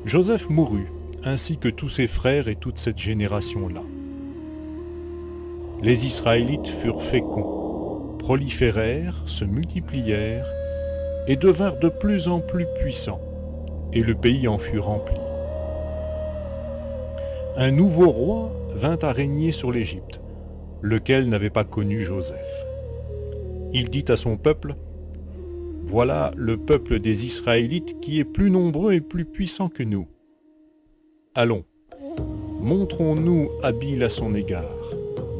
Joseph mourut, ainsi que tous ses frères et toute cette génération-là. Les Israélites furent féconds, proliférèrent, se multiplièrent et devinrent de plus en plus puissants, et le pays en fut rempli. Un nouveau roi vint à régner sur l'Égypte, lequel n'avait pas connu Joseph. Il dit à son peuple: « Voilà le peuple des Israélites qui est plus nombreux et plus puissant que nous. Allons, montrons-nous habiles à son égard,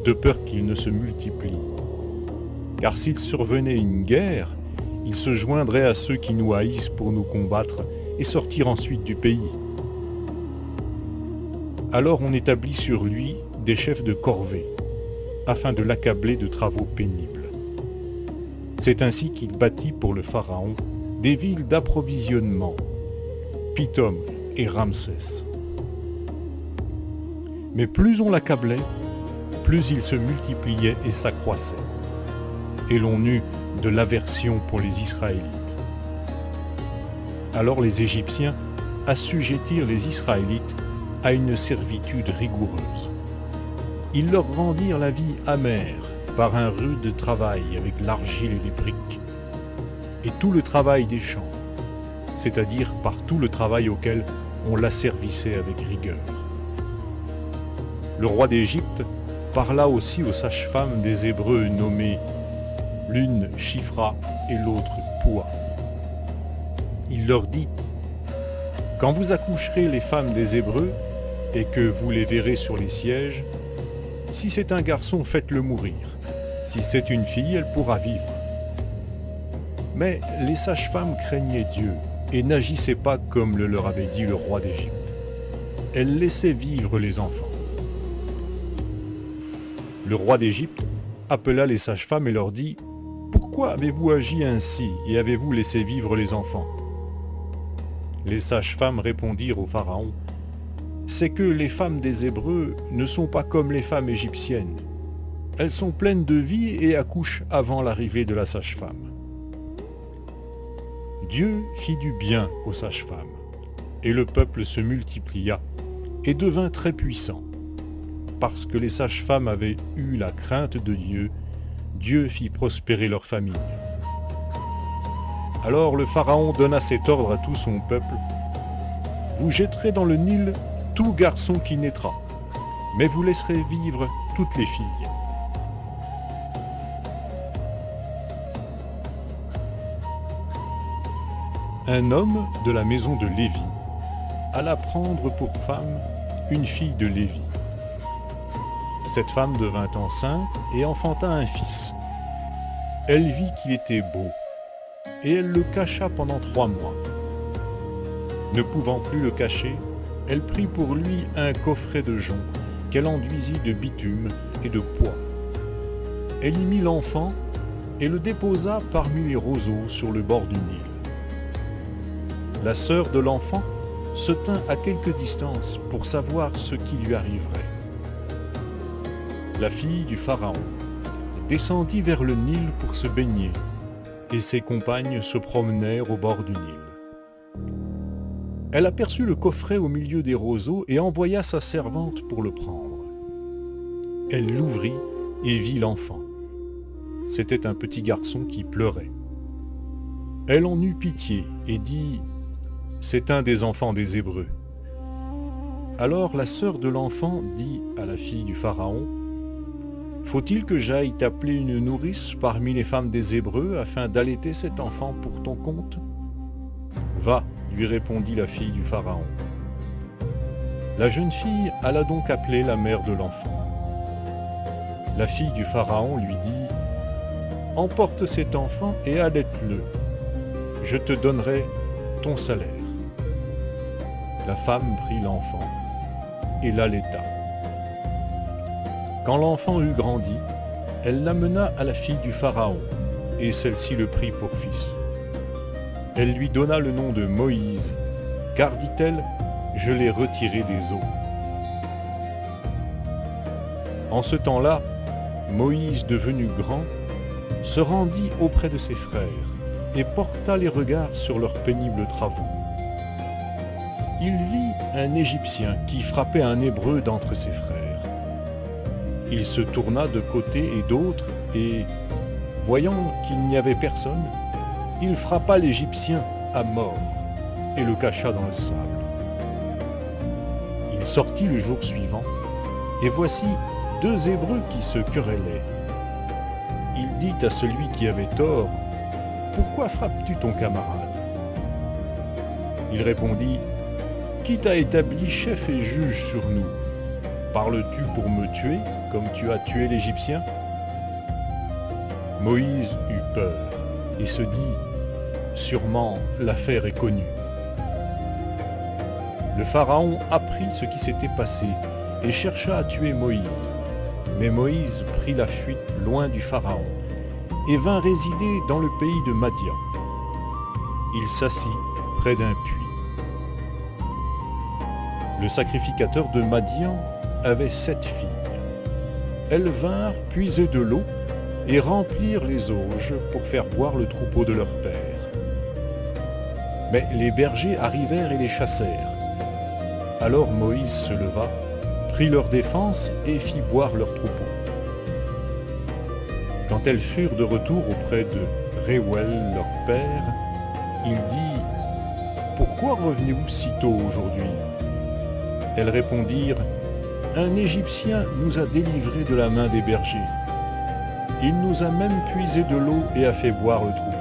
de peur qu'il ne se multiplie. Car s'il survenait une guerre, il se joindrait à ceux qui nous haïssent pour nous combattre et sortir ensuite du pays. » Alors on établit sur lui des chefs de corvée, afin de l'accabler de travaux pénibles. C'est ainsi qu'il bâtit pour le Pharaon des villes d'approvisionnement, Pithom et Ramsès. Mais plus on l'accablait, plus il se multipliait et s'accroissait. Et l'on eut de l'aversion pour les Israélites. Alors les Égyptiens assujettirent les Israélites à une servitude rigoureuse. Ils leur rendirent la vie amère par un rude travail avec l'argile et les briques, et tout le travail des champs, c'est-à-dire par tout le travail auquel on l'asservissait avec rigueur. Le roi d'Égypte parla aussi aux sages-femmes des Hébreux nommées l'une Shifra et l'autre Poua. Il leur dit: « Quand vous accoucherez les femmes des Hébreux, et que vous les verrez sur les sièges, si c'est un garçon, faites-le mourir. Si c'est une fille, elle pourra vivre. » Mais les sages-femmes craignaient Dieu et n'agissaient pas comme le leur avait dit le roi d'Égypte. Elles laissaient vivre les enfants. Le roi d'Égypte appela les sages-femmes et leur dit: « Pourquoi avez-vous agi ainsi et avez-vous laissé vivre les enfants ?» Les sages-femmes répondirent au Pharaon: « C'est que les femmes des Hébreux ne sont pas comme les femmes égyptiennes. Elles sont pleines de vie et accouchent avant l'arrivée de la sage-femme. » Dieu fit du bien aux sages-femmes, et le peuple se multiplia et devint très puissant. Parce que les sages-femmes avaient eu la crainte de Dieu, Dieu fit prospérer leur famille. Alors le Pharaon donna cet ordre à tout son peuple: « Vous jetterez dans le Nil tout garçon qui naîtra, mais vous laisserez vivre toutes les filles. » Un homme de la maison de Lévi alla prendre pour femme une fille de Lévi. Cette femme devint enceinte et enfanta un fils. Elle vit qu'il était beau, et elle le cacha pendant 3 mois. Ne pouvant plus le cacher, elle prit pour lui un coffret de jonc qu'elle enduisit de bitume et de pois. Elle y mit l'enfant et le déposa parmi les roseaux sur le bord du Nil. La sœur de l'enfant se tint à quelque distance pour savoir ce qui lui arriverait. La fille du Pharaon descendit vers le Nil pour se baigner, et ses compagnes se promenèrent au bord du Nil. Elle aperçut le coffret au milieu des roseaux et envoya sa servante pour le prendre. Elle l'ouvrit et vit l'enfant. C'était un petit garçon qui pleurait. Elle en eut pitié et dit: « C'est un des enfants des Hébreux. » Alors la sœur de l'enfant dit à la fille du Pharaon: « Faut-il que j'aille t'appeler une nourrice parmi les femmes des Hébreux afin d'allaiter cet enfant pour ton compte ?» « Va, » lui répondit la fille du Pharaon. La jeune fille alla donc appeler la mère de l'enfant. La fille du Pharaon lui dit: « Emporte cet enfant et allaite-le. Je te donnerai ton salaire. » La femme prit l'enfant et l'allaita. Quand l'enfant eut grandi, elle l'amena à la fille du Pharaon, et celle-ci le prit pour fils. Elle lui donna le nom de Moïse, car, dit-elle, je l'ai retiré des eaux. En ce temps-là, Moïse, devenu grand, se rendit auprès de ses frères et porta les regards sur leurs pénibles travaux. Il vit un Égyptien qui frappait un Hébreu d'entre ses frères. Il se tourna de côté et d'autre et, voyant qu'il n'y avait personne, il frappa l'Égyptien à mort et le cacha dans le sable. Il sortit le jour suivant, et voici 2 Hébreux qui se querellaient. Il dit à celui qui avait tort, « Pourquoi frappes-tu ton camarade ?» Il répondit, « Qui t'a établi chef et juge sur nous? Parles-tu pour me tuer, comme tu as tué l'Égyptien ?» Moïse eut peur et se dit, « Sûrement l'affaire est connue. » Le Pharaon apprit ce qui s'était passé et chercha à tuer Moïse. Mais Moïse prit la fuite loin du Pharaon et vint résider dans le pays de Madian. Il s'assit près d'un puits. Le sacrificateur de Madian avait 7 filles. Elles vinrent puiser de l'eau et remplir les auges pour faire boire le troupeau de leur père. Mais les bergers arrivèrent et les chassèrent. Alors Moïse se leva, prit leur défense et fit boire leur troupeau. Quand elles furent de retour auprès de Réuel, leur père, il dit, « Pourquoi revenez-vous si tôt aujourd'hui » Elles répondirent, « Un Égyptien nous a délivrés de la main des bergers. Il nous a même puisé de l'eau et a fait boire le troupeau. »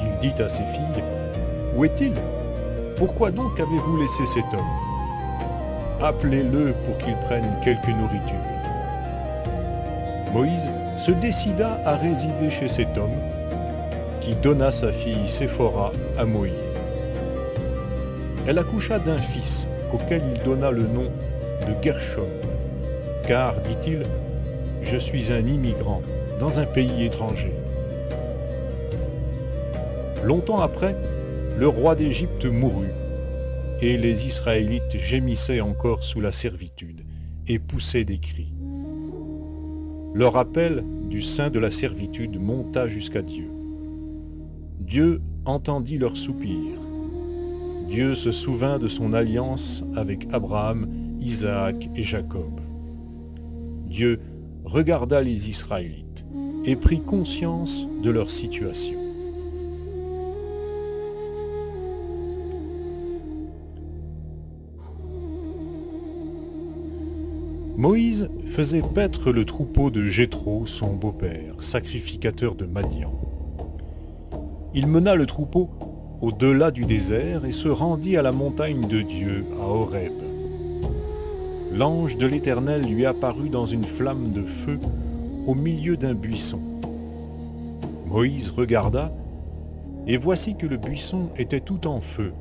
Il dit à ses filles, « Où est-il? Pourquoi donc avez-vous laissé cet homme? Appelez-le pour qu'il prenne quelque nourriture. » Moïse se décida à résider chez cet homme, qui donna sa fille Séphora à Moïse. Elle accoucha d'un fils, auquel il donna le nom de Gershom, car, dit-il, « Je suis un immigrant dans un pays étranger. » Longtemps après, le roi d'Égypte mourut, et les Israélites gémissaient encore sous la servitude et poussaient des cris. Leur appel du sein de la servitude monta jusqu'à Dieu. Dieu entendit leurs soupirs. Dieu se souvint de son alliance avec Abraham, Isaac et Jacob. Dieu regarda les Israélites et prit conscience de leur situation. Moïse faisait paître le troupeau de Jéthro, son beau-père, sacrificateur de Madian. Il mena le troupeau au-delà du désert et se rendit à la montagne de Dieu, à Horeb. L'ange de l'Éternel lui apparut dans une flamme de feu au milieu d'un buisson. Moïse regarda, et voici que le buisson était tout en feu,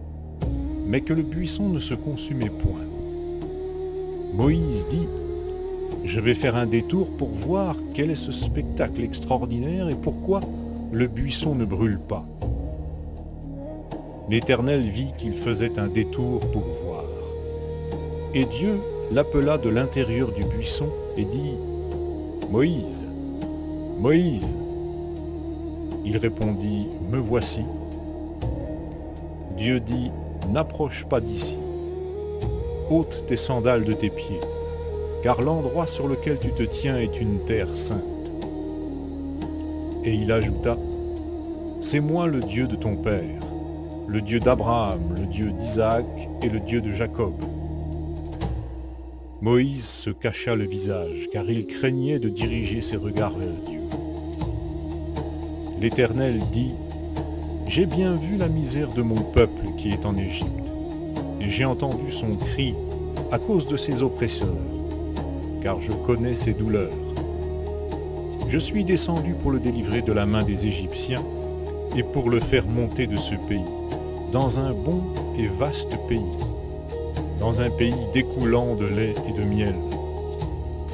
mais que le buisson ne se consumait point. Moïse dit, « Je vais faire un détour pour voir quel est ce spectacle extraordinaire et pourquoi le buisson ne brûle pas. » L'Éternel vit qu'il faisait un détour pour voir. Et Dieu l'appela de l'intérieur du buisson et dit, « Moïse, Moïse !» Il répondit, « Me voici. » Dieu dit, « N'approche pas d'ici. Ôte tes sandales de tes pieds, car l'endroit sur lequel tu te tiens est une terre sainte. » Et il ajouta, « C'est moi le Dieu de ton père, le Dieu d'Abraham, le Dieu d'Isaac et le Dieu de Jacob. » Moïse se cacha le visage, car il craignait de diriger ses regards vers Dieu. L'Éternel dit, « J'ai bien vu la misère de mon peuple qui est en Égypte, et j'ai entendu son cri à cause de ses oppresseurs, car je connais ses douleurs. Je suis descendu pour le délivrer de la main des Égyptiens et pour le faire monter de ce pays, dans un bon et vaste pays, dans un pays découlant de lait et de miel,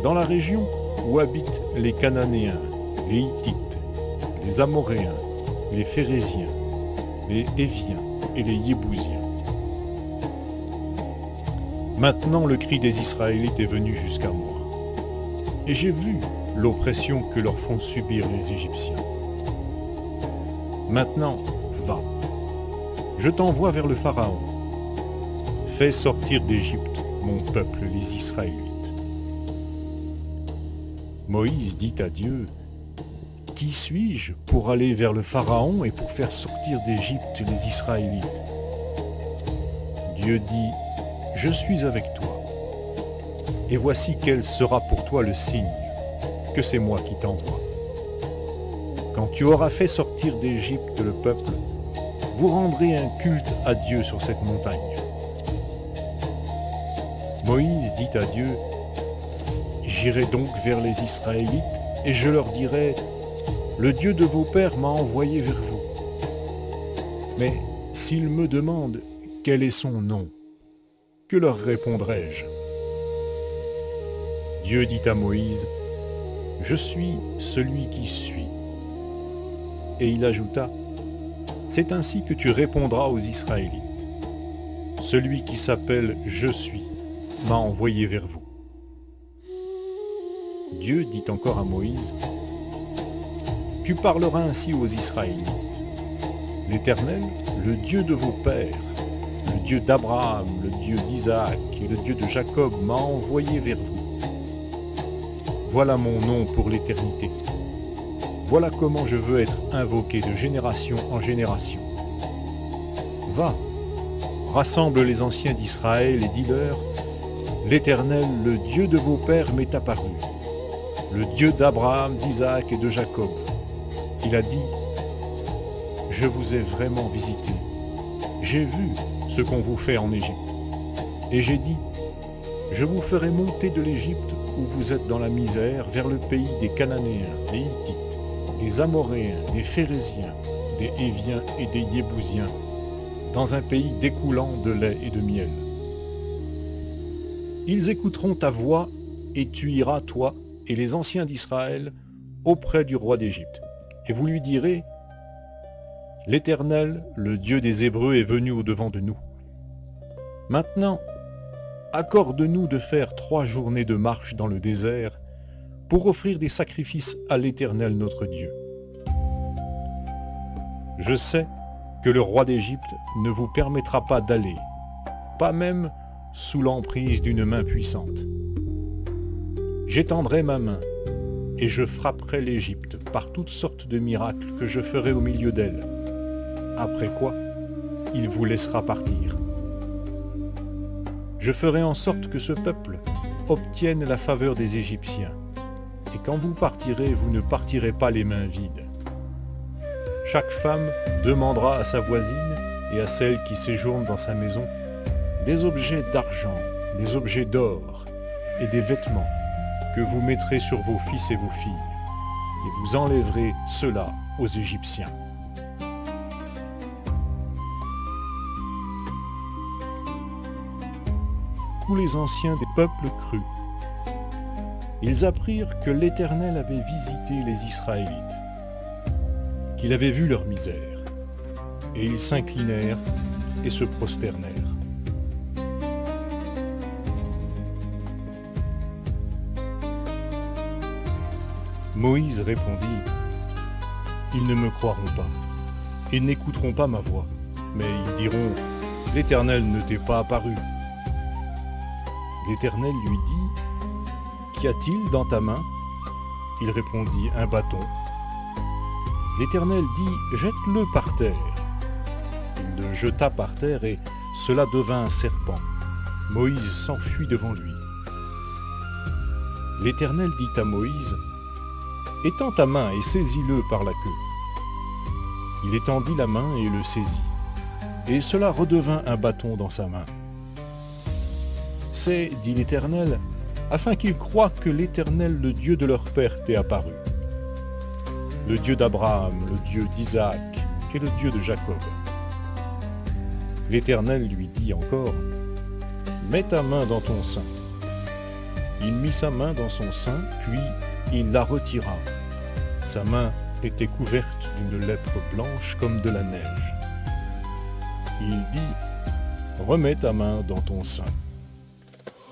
dans la région où habitent les Cananéens, les Hittites, les Amoréens, les Phéréziens, les Héviens et les Yébousiens. Maintenant le cri des Israélites est venu jusqu'à moi, et j'ai vu l'oppression que leur font subir les Égyptiens. Maintenant, va, je t'envoie vers le Pharaon. Fais sortir d'Égypte mon peuple, les Israélites. Moïse dit à Dieu, « Qui suis-je pour aller vers le Pharaon et pour faire sortir d'Égypte les Israélites ?» Dieu dit, « Je suis avec toi. Et voici quel sera pour toi le signe que c'est moi qui t'envoie. Quand tu auras fait sortir d'Égypte le peuple, vous rendrez un culte à Dieu sur cette montagne. » Moïse dit à Dieu, « J'irai donc vers les Israélites et je leur dirai, « Le Dieu de vos pères m'a envoyé vers vous. » Mais s'ils me demandent quel est son nom, que leur répondrai-je ? Dieu dit à Moïse, « Je suis celui qui suis. » Et il ajouta, « C'est ainsi que tu répondras aux Israélites. Celui qui s'appelle « Je suis » m'a envoyé vers vous. » Dieu dit encore à Moïse, « Tu parleras ainsi aux Israélites. L'Éternel, le Dieu de vos pères, le Dieu d'Abraham, le Dieu d'Isaac et le Dieu de Jacob m'a envoyé vers vous. Voilà mon nom pour l'éternité. Voilà comment je veux être invoqué de génération en génération. Va, rassemble les anciens d'Israël et dis-leur, l'Éternel, le Dieu de vos pères, m'est apparu, le Dieu d'Abraham, d'Isaac et de Jacob. Il a dit, je vous ai vraiment visité. J'ai vu ce qu'on vous fait en Égypte. Et j'ai dit, je vous ferai monter de l'Égypte où vous êtes dans la misère vers le pays des Cananéens, des Hittites, des Amoréens, des Phéréziens, des Héviens et des Yébousiens, dans un pays découlant de lait et de miel. Ils écouteront ta voix, et tu iras, toi et les anciens d'Israël, auprès du roi d'Égypte. Et vous lui direz, l'Éternel, le Dieu des Hébreux, est venu au-devant de nous. Maintenant, accorde-nous de faire 3 journées de marche dans le désert pour offrir des sacrifices à l'Éternel notre Dieu. Je sais que le roi d'Égypte ne vous permettra pas d'aller, pas même sous l'emprise d'une main puissante. J'étendrai ma main et je frapperai l'Égypte par toutes sortes de miracles que je ferai au milieu d'elle, après quoi il vous laissera partir. Je ferai en sorte que ce peuple obtienne la faveur des Égyptiens, et quand vous partirez, vous ne partirez pas les mains vides. Chaque femme demandera à sa voisine et à celle qui séjourne dans sa maison des objets d'argent, des objets d'or et des vêtements que vous mettrez sur vos fils et vos filles, et vous enlèverez cela aux Égyptiens. Tous les anciens des peuples crurent. Ils apprirent que l'Éternel avait visité les Israélites, qu'il avait vu leur misère, et ils s'inclinèrent et se prosternèrent. Moïse répondit, « Ils ne me croiront pas, et n'écouteront pas ma voix, mais ils diront, « L'Éternel ne t'est pas apparu. » L'Éternel lui dit, « Qu'y a-t-il dans ta main ?» Il répondit, « Un bâton. » L'Éternel dit, « Jette-le par terre. » Il le jeta par terre et cela devint un serpent. Moïse s'enfuit devant lui. L'Éternel dit à Moïse, « Étends ta main et saisis-le par la queue. » Il étendit la main et le saisit, et cela redevint un bâton dans sa main. C'est, dit l'Éternel, afin qu'ils croient que l'Éternel, le Dieu de leur père, t'est apparu. Le Dieu d'Abraham, le Dieu d'Isaac et le Dieu de Jacob. L'Éternel lui dit encore, « Mets ta main dans ton sein. » Il mit sa main dans son sein, puis il la retira. Sa main était couverte d'une lèpre blanche comme de la neige. Il dit, « Remets ta main dans ton sein. »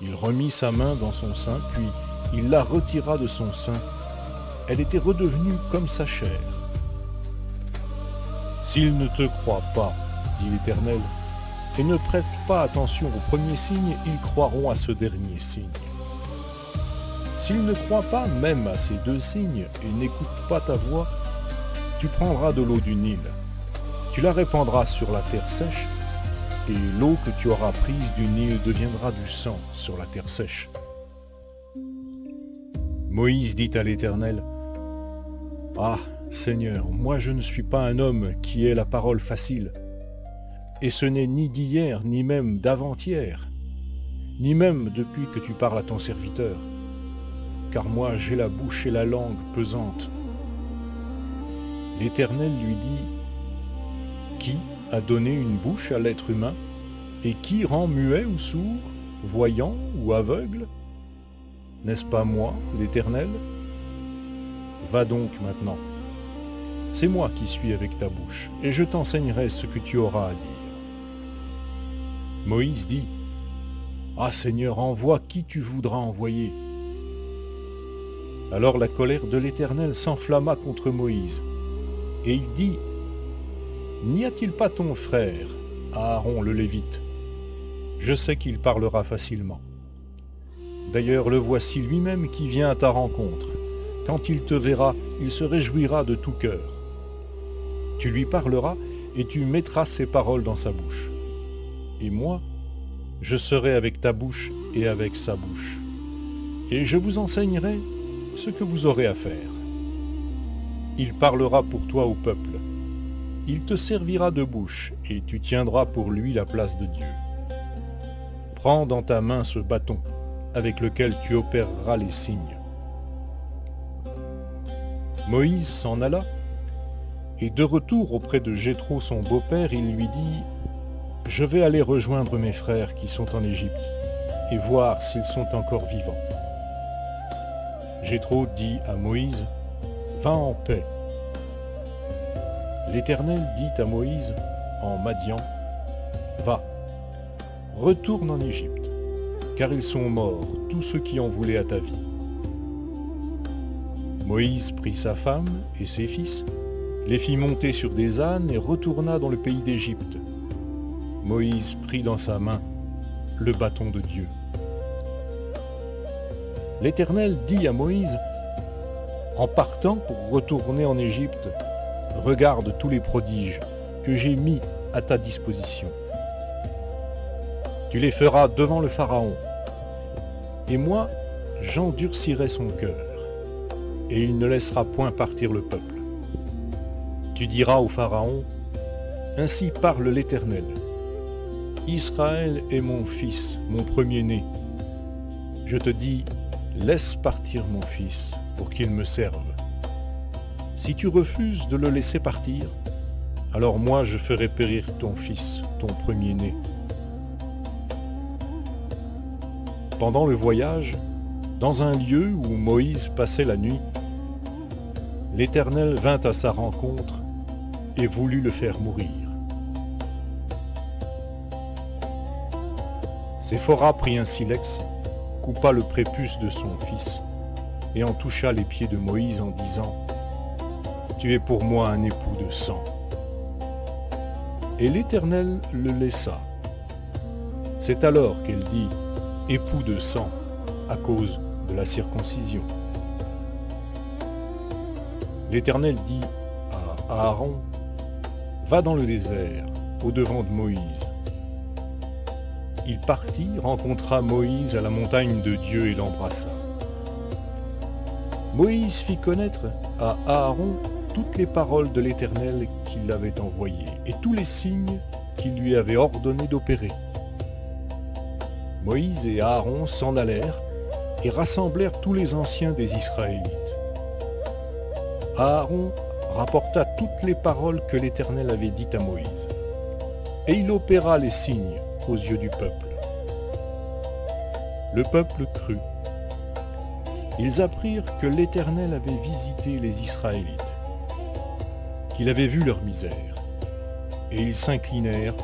Il remit sa main dans son sein, puis il la retira de son sein. Elle était redevenue comme sa chair. « S'ils ne te croient pas, dit l'Éternel, et ne prêtent pas attention au premier signe, ils croiront à ce dernier signe. S'ils ne croient pas même à ces 2 signes et n'écoutent pas ta voix, tu prendras de l'eau du Nil, tu la répandras sur la terre sèche, et l'eau que tu auras prise du Nil deviendra du sang sur la terre sèche. » Moïse dit à l'Éternel, « Ah, Seigneur, moi je ne suis pas un homme qui ait la parole facile, et ce n'est ni d'hier, ni même d'avant-hier, ni même depuis que tu parles à ton serviteur, car moi j'ai la bouche et la langue pesantes. » L'Éternel lui dit, « Qui a donné une bouche à l'être humain, et qui rend muet ou sourd, voyant ou aveugle? N'est-ce pas moi, l'Éternel? Va donc maintenant. C'est moi qui suis avec ta bouche, et je t'enseignerai ce que tu auras à dire. » Moïse dit, « Ah Seigneur, envoie qui tu voudras envoyer. » Alors la colère de l'Éternel s'enflamma contre Moïse, et il dit, « N'y a-t-il pas ton frère, Aaron le Lévite? Je sais qu'il parlera facilement. D'ailleurs, le voici lui-même qui vient à ta rencontre. Quand il te verra, il se réjouira de tout cœur. Tu lui parleras et tu mettras ses paroles dans sa bouche. Et moi, je serai avec ta bouche et avec sa bouche. Et je vous enseignerai ce que vous aurez à faire. Il parlera pour toi au peuple. Il te servira de bouche et tu tiendras pour lui la place de Dieu. Prends dans ta main ce bâton avec lequel tu opéreras les signes. » Moïse s'en alla, et de retour auprès de Jéthro son beau-père, il lui dit, « Je vais aller rejoindre mes frères qui sont en Égypte, et voir s'ils sont encore vivants. » Jéthro dit à Moïse, « Va en paix. » L'Éternel dit à Moïse, en Madian, « Va, retourne en Égypte, car ils sont morts, tous ceux qui en voulaient à ta vie. » Moïse prit sa femme et ses fils, les fit monter sur des ânes et retourna dans le pays d'Égypte. Moïse prit dans sa main le bâton de Dieu. L'Éternel dit à Moïse, « En partant pour retourner en Égypte, regarde tous les prodiges que j'ai mis à ta disposition. Tu les feras devant le Pharaon, et moi j'endurcirai son cœur, et il ne laissera point partir le peuple. Tu diras au Pharaon, « Ainsi parle l'Éternel. Israël est mon fils, mon premier-né. Je te dis, laisse partir mon fils pour qu'il me serve. Si tu refuses de le laisser partir, alors moi je ferai périr ton fils, ton premier-né. » Pendant le voyage, dans un lieu où Moïse passait la nuit, l'Éternel vint à sa rencontre et voulut le faire mourir. Séphora prit un silex, coupa le prépuce de son fils, et en toucha les pieds de Moïse en disant, « Tu es pour moi un époux de sang. » Et l'Éternel le laissa. C'est alors qu'elle dit, « Époux de sang » à cause de la circoncision. L'Éternel dit à Aaron, « Va dans le désert, au-devant de Moïse. » Il partit, rencontra Moïse à la montagne de Dieu et l'embrassa. Moïse fit connaître à Aaron toutes les paroles de l'Éternel qui l'avait envoyé et tous les signes qu'il lui avait ordonné d'opérer. Moïse et Aaron s'en allèrent et rassemblèrent tous les anciens des Israélites. Aaron rapporta toutes les paroles que l'Éternel avait dites à Moïse, et il opéra les signes aux yeux du peuple. Le peuple crut. ils apprirent que l'Éternel avait visité les Israélites, qu'il avait vu leur misère, et ils s'inclinèrent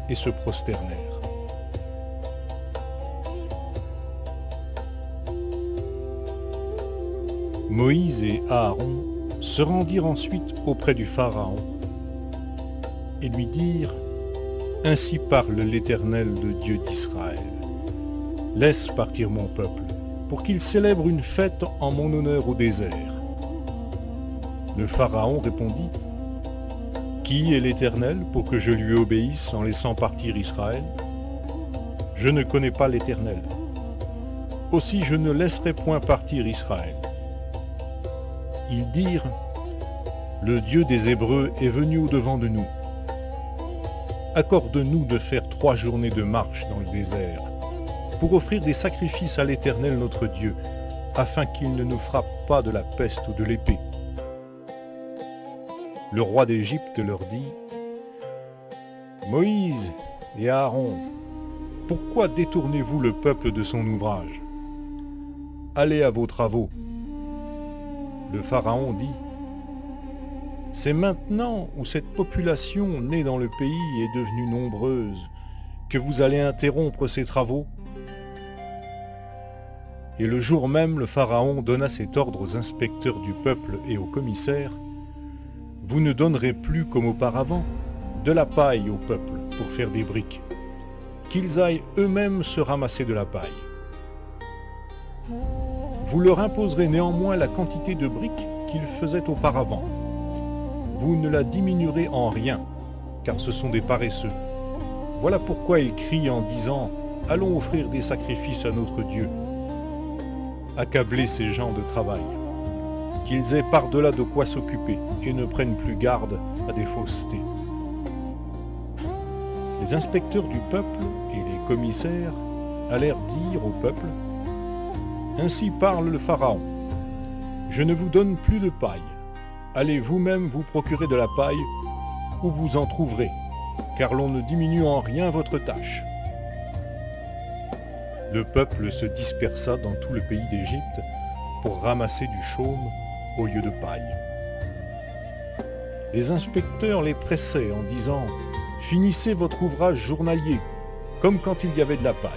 et se prosternèrent. Moïse et Aaron se rendirent ensuite auprès du Pharaon et lui dirent : « Ainsi parle l'Éternel, le Dieu d'Israël. Laisse partir mon peuple, pour qu'il célèbre une fête en mon honneur au désert. » Le Pharaon répondit : « Qui est l'Éternel pour que je lui obéisse en laissant partir Israël ? Je ne connais pas l'Éternel. Aussi je ne laisserai point partir Israël. » Ils dirent : « Le Dieu des Hébreux est venu au-devant de nous. Accorde-nous de faire 3 journées de marche dans le désert, pour offrir des sacrifices à l'Éternel notre Dieu, afin qu'il ne nous frappe pas de la peste ou de l'épée. » Le roi d'Égypte leur dit : « Moïse et Aaron, pourquoi détournez-vous le peuple de son ouvrage ? Allez à vos travaux. » Le Pharaon dit : « C'est maintenant où cette population née dans le pays est devenue nombreuse que vous allez interrompre ses travaux. » Et le jour même, le Pharaon donna cet ordre aux inspecteurs du peuple et aux commissaires : « Vous ne donnerez plus comme auparavant de la paille au peuple pour faire des briques, qu'ils aillent eux-mêmes se ramasser de la paille. Vous leur imposerez néanmoins la quantité de briques qu'ils faisaient auparavant. Vous ne la diminuerez en rien, car ce sont des paresseux. Voilà pourquoi ils crient en disant : allons offrir des sacrifices à notre Dieu. Accablez ces gens de travail, qu'ils aient par-delà de quoi s'occuper et ne prennent plus garde à des faussetés. » Les inspecteurs du peuple et les commissaires allèrent dire au peuple : « Ainsi parle le Pharaon. Je ne vous donne plus de paille. Allez vous-même vous procurer de la paille où vous en trouverez, car l'on ne diminue en rien votre tâche. » Le peuple se dispersa dans tout le pays d'Égypte pour ramasser du chaume au lieu de paille. Les inspecteurs les pressaient en disant : « Finissez votre ouvrage journalier, comme quand il y avait de la paille. »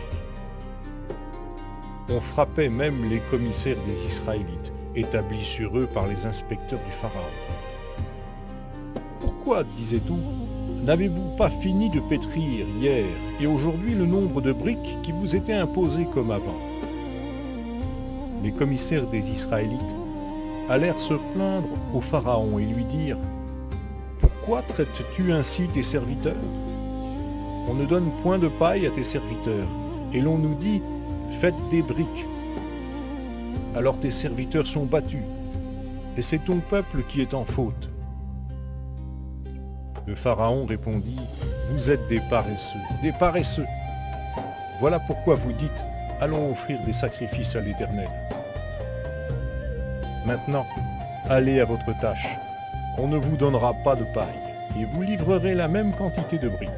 On frappait même les commissaires des Israélites, établis sur eux par les inspecteurs du Pharaon. « Pourquoi, disait-on, n'avez-vous pas fini de pétrir hier et aujourd'hui le nombre de briques qui vous était imposé comme avant ?» Les commissaires des Israélites allèrent se plaindre au Pharaon et lui dirent : « Pourquoi traites-tu ainsi tes serviteurs ? On ne donne point de paille à tes serviteurs, et l'on nous dit : faites des briques. Alors tes serviteurs sont battus, et c'est ton peuple qui est en faute. » Le Pharaon répondit : « Vous êtes des paresseux, des paresseux. Voilà pourquoi vous dites : allons offrir des sacrifices à l'Éternel. Maintenant, allez à votre tâche. On ne vous donnera pas de paille, et vous livrerez la même quantité de briques. »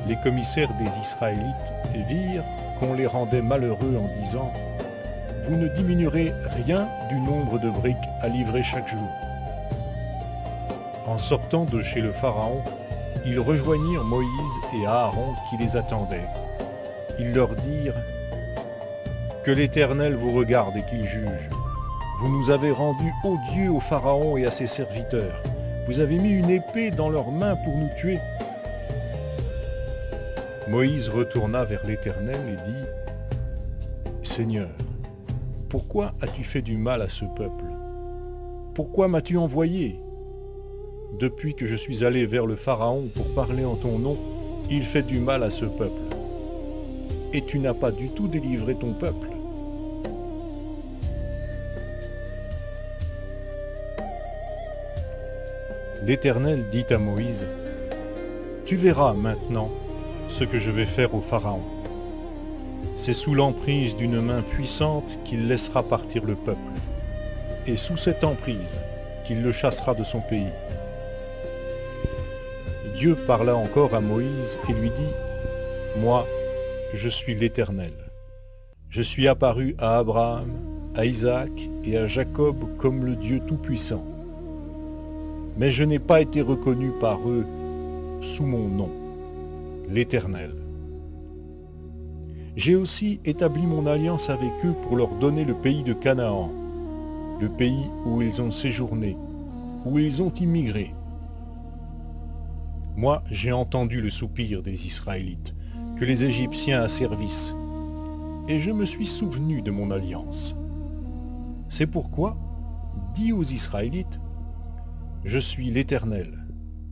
Les commissaires des Israélites virent qu'on les rendait malheureux en disant : « Vous ne diminuerez rien du nombre de briques à livrer chaque jour. » En sortant de chez le Pharaon, ils rejoignirent Moïse et Aaron qui les attendaient. Ils leur dirent : « Que l'Éternel vous regarde et qu'il juge. Vous nous avez rendus odieux au Pharaon et à ses serviteurs. Vous avez mis une épée dans leurs mains pour nous tuer. » Moïse retourna vers l'Éternel et dit : « Seigneur, pourquoi as-tu fait du mal à ce peuple ? Pourquoi m'as-tu envoyé ? Depuis que je suis allé vers le Pharaon pour parler en ton nom, il fait du mal à ce peuple. Et tu n'as pas du tout délivré ton peuple. » L'Éternel dit à Moïse : « Tu verras maintenant ce que je vais faire au Pharaon. C'est sous l'emprise d'une main puissante qu'il laissera partir le peuple, et sous cette emprise qu'il le chassera de son pays. » Dieu parla encore à Moïse et lui dit : « Moi, je suis l'Éternel. Je suis apparu à Abraham, à Isaac et à Jacob comme le Dieu Tout-Puissant. Mais je n'ai pas été reconnu par eux sous mon nom, l'Éternel. J'ai aussi établi mon alliance avec eux pour leur donner le pays de Canaan, le pays où ils ont séjourné, où ils ont immigré. Moi, j'ai entendu le soupir des Israélites, que les Égyptiens asservissent, et je me suis souvenu de mon alliance. C'est pourquoi, dis aux Israélites, je suis l'Éternel,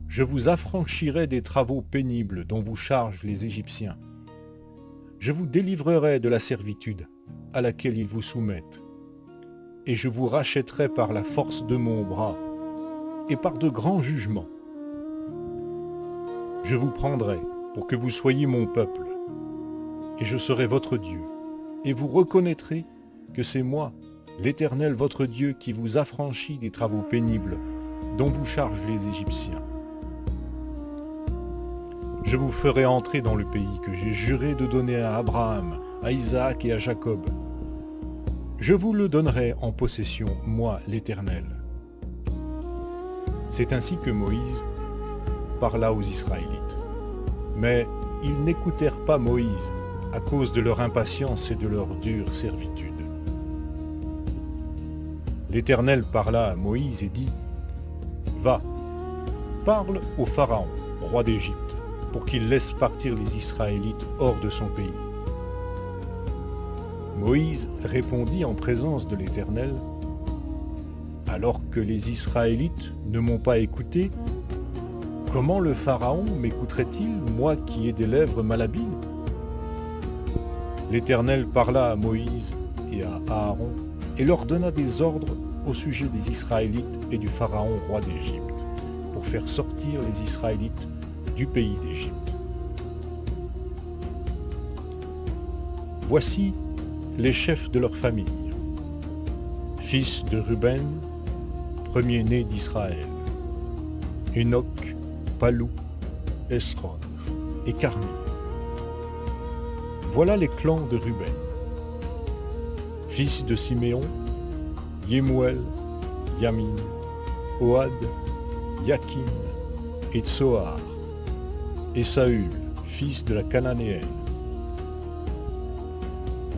je vous affranchirai des travaux pénibles dont vous chargent les Égyptiens. Je vous délivrerai de la servitude à laquelle ils vous soumettent, et je vous rachèterai par la force de mon bras et par de grands jugements. Je vous prendrai pour que vous soyez mon peuple, et je serai votre Dieu, et vous reconnaîtrez que c'est moi, l'Éternel votre Dieu, qui vous affranchit des travaux pénibles dont vous chargent les Égyptiens. Je vous ferai entrer dans le pays que j'ai juré de donner à Abraham, à Isaac et à Jacob. Je vous le donnerai en possession, moi, l'Éternel. C'est ainsi que Moïse parla aux Israélites. Mais ils n'écoutèrent pas Moïse à cause de leur impatience et de leur dure servitude. L'Éternel parla à Moïse et dit, « Va, parle au Pharaon, roi d'Égypte, pour qu'il laisse partir les Israélites hors de son pays. » Moïse répondit en présence de l'Éternel, « Alors que les Israélites ne m'ont pas écouté, comment le Pharaon m'écouterait-il, moi qui ai des lèvres malhabiles ?» L'Éternel parla à Moïse et à Aaron et leur donna des ordres au sujet des Israélites et du Pharaon roi d'Égypte, pour faire sortir les Israélites du pays d'Égypte. Voici les chefs de leur famille. Fils de Ruben, premier-né d'Israël, Enoch, Palou, Esron et Carmi. Voilà les clans de Ruben. Fils de Siméon, Yemuel, Yamin, Ohad, Yakin et Tsoar, et Saül, fils de la Cananéenne.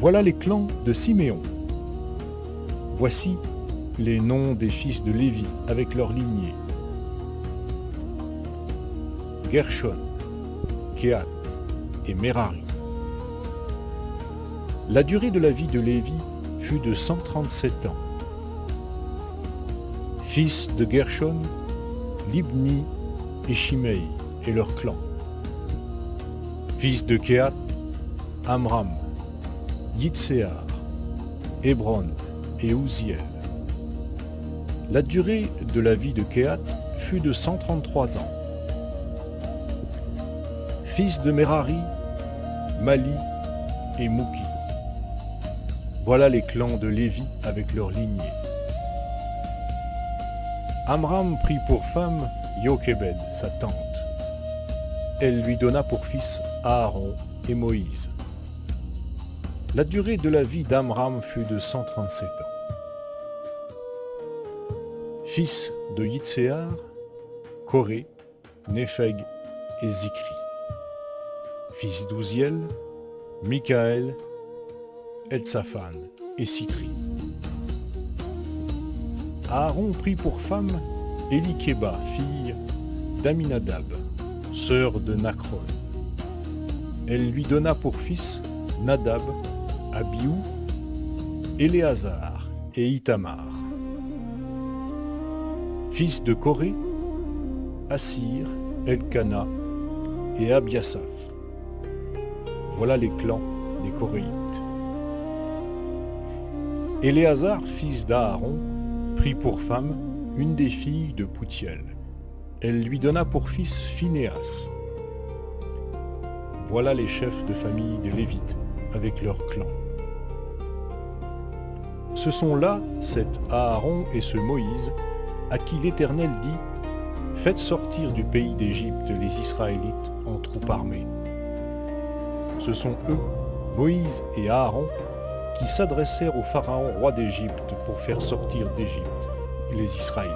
Voilà les clans de Siméon. Voici les noms des fils de Lévi avec leur lignée. Gershon, Kehat et Merari. La durée de la vie de Lévi fut de 137 ans. Fils de Gershon, Libni et Shimei et leurs clans. Fils de Kehat, Amram, Yitséar, Hébron et Ouziel. La durée de la vie de Kehat fut de 133 ans. Fils de Merari, Mali et Mouki. Voilà les clans de Lévi avec leur lignée. Amram prit pour femme Jochébed, sa tante. Elle lui donna pour fils Aaron et Moïse. La durée de la vie d'Amram fut de 137 ans. Fils de Yitséar, Coré, Népheg et Zikri. Fils d'Ouziel, Mikaël, Eltsaphan et Sitri. Aaron prit pour femme Élikhéba, fille d'Aminadab, sœur de Nachron. Elle lui donna pour fils Nadab, Abihu, Éléazar et Itamar. Fils de Coré, Assir, Elkana et Abiasaph. Voilà les clans des Coréites. Éléazar, fils d'Aaron, prit pour femme une des filles de Poutiel. Elle lui donna pour fils Phinéas. Voilà les chefs de famille des Lévites avec leurs clans. Ce sont là cet Aaron et ce Moïse à qui l'Éternel dit « Faites sortir du pays d'Égypte les Israélites en troupes armées. » Ce sont eux, Moïse et Aaron, qui s'adressèrent au Pharaon, roi d'Égypte, pour faire sortir d'Égypte les Israélites.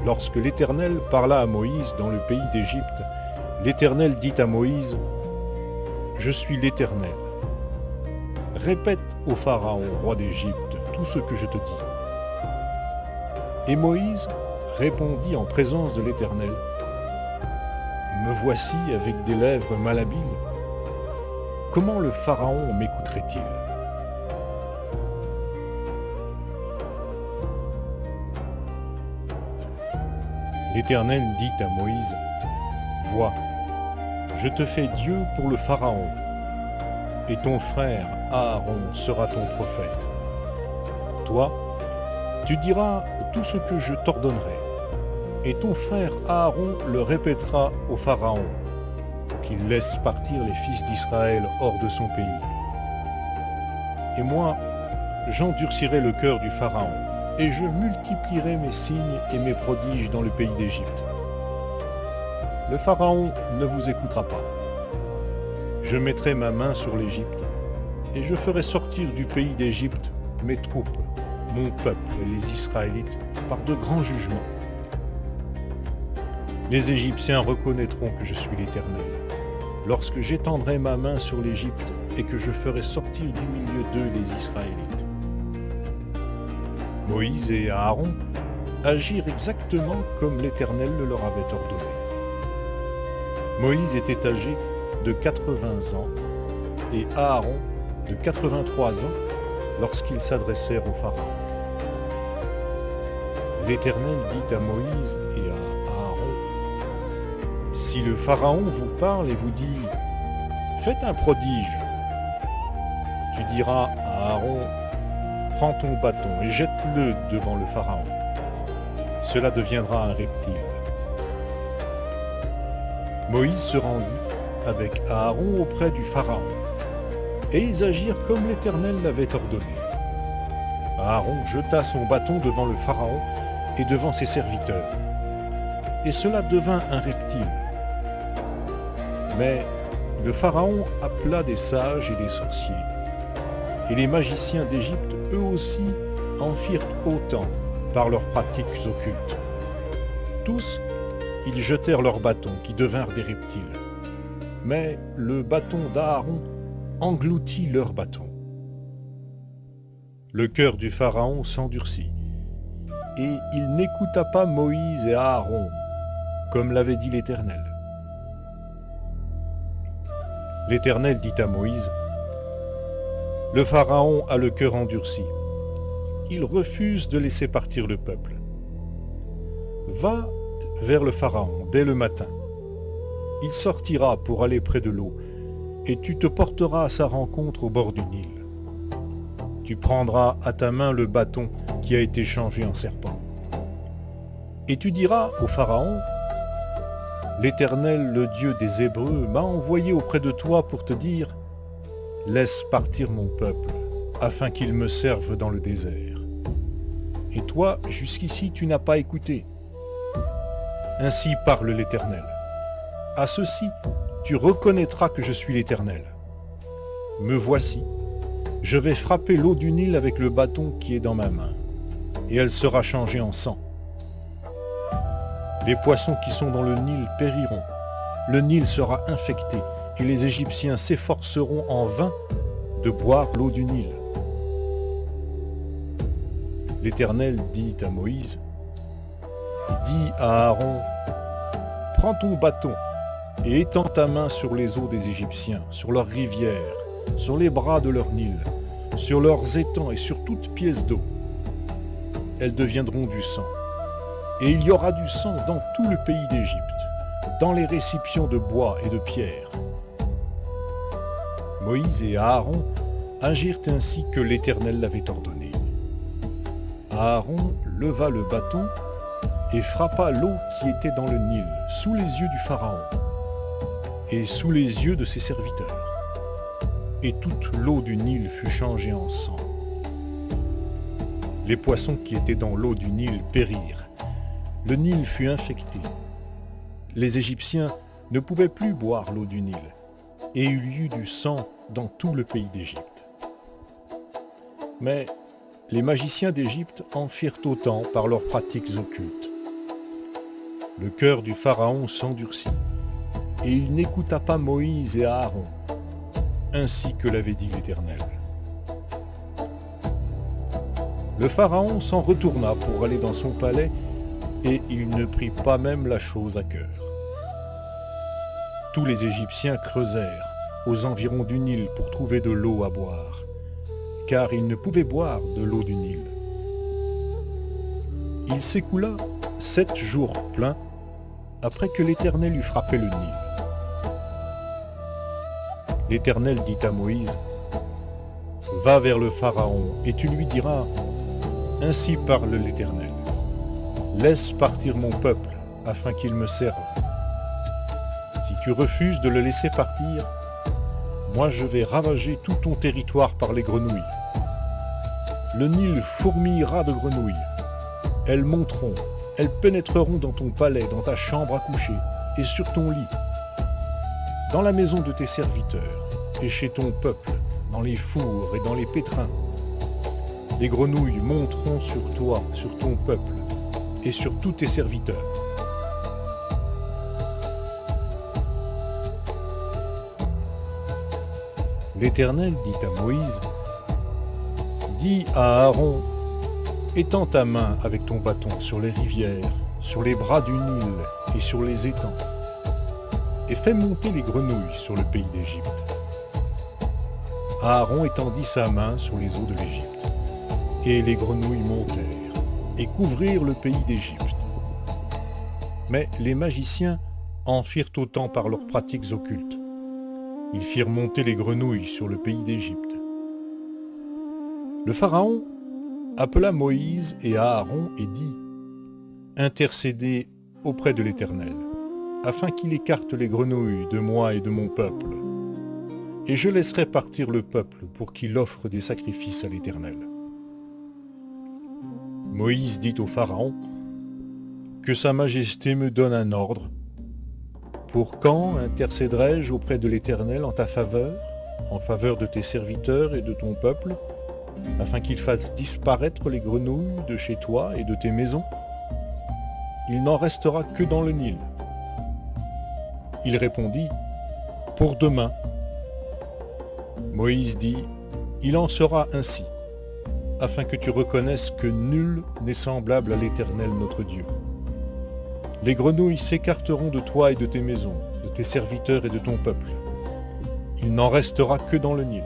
Lorsque l'Éternel parla à Moïse dans le pays d'Égypte, l'Éternel dit à Moïse, « Je suis l'Éternel. Répète au Pharaon, roi d'Égypte, tout ce que je te dis. » Et Moïse répondit en présence de l'Éternel, « Me voici avec des lèvres malhabiles. Comment le Pharaon m'écouterait-il » L'Éternel dit à Moïse, « Vois, je te fais Dieu pour le Pharaon, et ton frère Aaron sera ton prophète. Toi, tu diras tout ce que je t'ordonnerai, et ton frère Aaron le répétera au Pharaon, qu'il laisse partir les fils d'Israël hors de son pays. Et moi, j'endurcirai le cœur du Pharaon, et je multiplierai mes signes et mes prodiges dans le pays d'Égypte. Le Pharaon ne vous écoutera pas. Je mettrai ma main sur l'Égypte, et je ferai sortir du pays d'Égypte mes troupes, mon peuple, les Israélites, par de grands jugements. Les Égyptiens reconnaîtront que je suis l'Éternel, lorsque j'étendrai ma main sur l'Égypte et que je ferai sortir du milieu d'eux les Israélites. Moïse et Aaron agirent exactement comme l'Éternel le leur avait ordonné. Moïse était âgé de 80 ans et Aaron de 83 ans lorsqu'ils s'adressèrent au Pharaon. L'Éternel dit à Moïse et à Aaron, « Si le Pharaon vous parle et vous dit, « Faites un prodige », tu diras à Aaron, « Prends ton bâton et jette-le devant le Pharaon. Cela deviendra un reptile. » Moïse se rendit avec Aaron auprès du Pharaon, et ils agirent comme l'Éternel l'avait ordonné. Aaron jeta son bâton devant le Pharaon et devant ses serviteurs, et cela devint un reptile. Mais le Pharaon appela des sages et des sorciers, et les magiciens d'Égypte, eux aussi, en firent autant par leurs pratiques occultes. Tous, ils jetèrent leurs bâtons qui devinrent des reptiles. Mais le bâton d'Aaron engloutit leurs bâtons. Le cœur du Pharaon s'endurcit, et il n'écouta pas Moïse et Aaron, comme l'avait dit l'Éternel. L'Éternel dit à Moïse, « Le Pharaon a le cœur endurci. Il refuse de laisser partir le peuple. Va vers le Pharaon dès le matin. Il sortira pour aller près de l'eau, et tu te porteras à sa rencontre au bord du Nil. Tu prendras à ta main le bâton qui a été changé en serpent. Et tu diras au Pharaon, « L'Éternel, le Dieu des Hébreux, m'a envoyé auprès de toi pour te dire, « Laisse partir mon peuple, afin qu'il me serve dans le désert. » Et toi, jusqu'ici, tu n'as pas écouté. Ainsi parle l'Éternel. À ceci, tu reconnaîtras que je suis l'Éternel. Me voici, je vais frapper l'eau du Nil avec le bâton qui est dans ma main, et elle sera changée en sang. Les poissons qui sont dans le Nil périront, le Nil sera infecté, et les Égyptiens s'efforceront en vain de boire l'eau du Nil. L'Éternel dit à Moïse, « Dis à Aaron, prends ton bâton, et étends ta main sur les eaux des Égyptiens, sur leurs rivières, sur les bras de leur Nil, sur leurs étangs et sur toute pièce d'eau. Elles deviendront du sang. Et il y aura du sang dans tout le pays d'Égypte, dans les récipients de bois et de pierre. » Moïse et Aaron agirent ainsi que l'Éternel l'avait ordonné. Aaron leva le bâton et frappa l'eau qui était dans le Nil, sous les yeux du Pharaon, et sous les yeux de ses serviteurs. Et toute l'eau du Nil fut changée en sang. Les poissons qui étaient dans l'eau du Nil périrent. Le Nil fut infecté. Les Égyptiens ne pouvaient plus boire l'eau du Nil, et il y eut du sang dans tout le pays d'Égypte. Mais les magiciens d'Égypte en firent autant par leurs pratiques occultes. Le cœur du Pharaon s'endurcit, et il n'écouta pas Moïse et Aaron, ainsi que l'avait dit l'Éternel. Le Pharaon s'en retourna pour aller dans son palais, et il ne prit pas même la chose à cœur. Tous les Égyptiens creusèrent aux environs du Nil pour trouver de l'eau à boire, car ils ne pouvaient boire de l'eau du Nil. Il s'écoula 7 jours pleins après que l'Éternel eut frappé le Nil. L'Éternel dit à Moïse, « Va vers le Pharaon et tu lui diras, « Ainsi parle l'Éternel, laisse partir mon peuple afin qu'il me serve. Si tu refuses de le laisser partir, moi je vais ravager tout ton territoire par les grenouilles. Le Nil fourmillera de grenouilles. Elles monteront, elles pénétreront dans ton palais, dans ta chambre à coucher et sur ton lit, dans la maison de tes serviteurs et chez ton peuple, dans les fours et dans les pétrins. Les grenouilles monteront sur toi, sur ton peuple et sur tous tes serviteurs. » L'Éternel dit à Moïse, « Dis à Aaron, étends ta main avec ton bâton sur les rivières, sur les bras du Nil et sur les étangs, et fais monter les grenouilles sur le pays d'Égypte. » Aaron étendit sa main sur les eaux de l'Égypte, et les grenouilles montèrent et couvrirent le pays d'Égypte. Mais les magiciens en firent autant par leurs pratiques occultes. Ils firent monter les grenouilles sur le pays d'Égypte. Le Pharaon appela Moïse et Aaron et dit, « Intercédez auprès de l'Éternel, afin qu'il écarte les grenouilles de moi et de mon peuple, et je laisserai partir le peuple pour qu'il offre des sacrifices à l'Éternel. » Moïse dit au Pharaon, « Que sa majesté me donne un ordre. Pour quand intercéderai-je auprès de l'Éternel en ta faveur, en faveur de tes serviteurs et de ton peuple, afin qu'il fasse disparaître les grenouilles de chez toi et de tes maisons? Il n'en restera que dans le Nil. » Il répondit, « Pour demain. » Moïse dit, « Il en sera ainsi, afin que tu reconnaisses que nul n'est semblable à l'Éternel notre Dieu. Les grenouilles s'écarteront de toi et de tes maisons, de tes serviteurs et de ton peuple. Il n'en restera que dans le Nil. »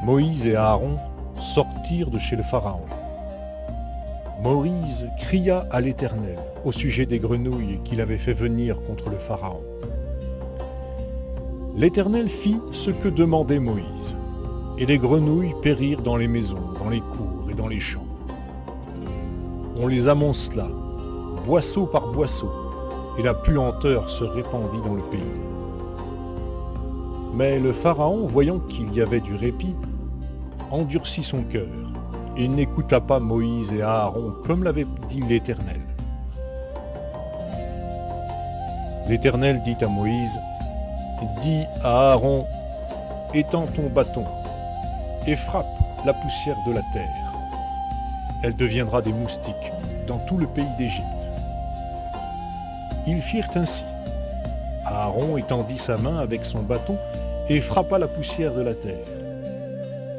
Moïse et Aaron sortirent de chez le Pharaon. Moïse cria à l'Éternel au sujet des grenouilles qu'il avait fait venir contre le Pharaon. L'Éternel fit ce que demandait Moïse, et les grenouilles périrent dans les maisons, dans les cours et dans les champs. On les amoncela, boisseau par boisseau, et la puanteur se répandit dans le pays. Mais le Pharaon, voyant qu'il y avait du répit, endurcit son cœur, et n'écouta pas Moïse et Aaron comme l'avait dit l'Éternel. L'Éternel dit à Moïse, « Dis à Aaron, étends ton bâton, et frappe la poussière de la terre. Elle deviendra des moustiques dans tout le pays d'Égypte. » Ils firent ainsi. Aaron étendit sa main avec son bâton et frappa la poussière de la terre.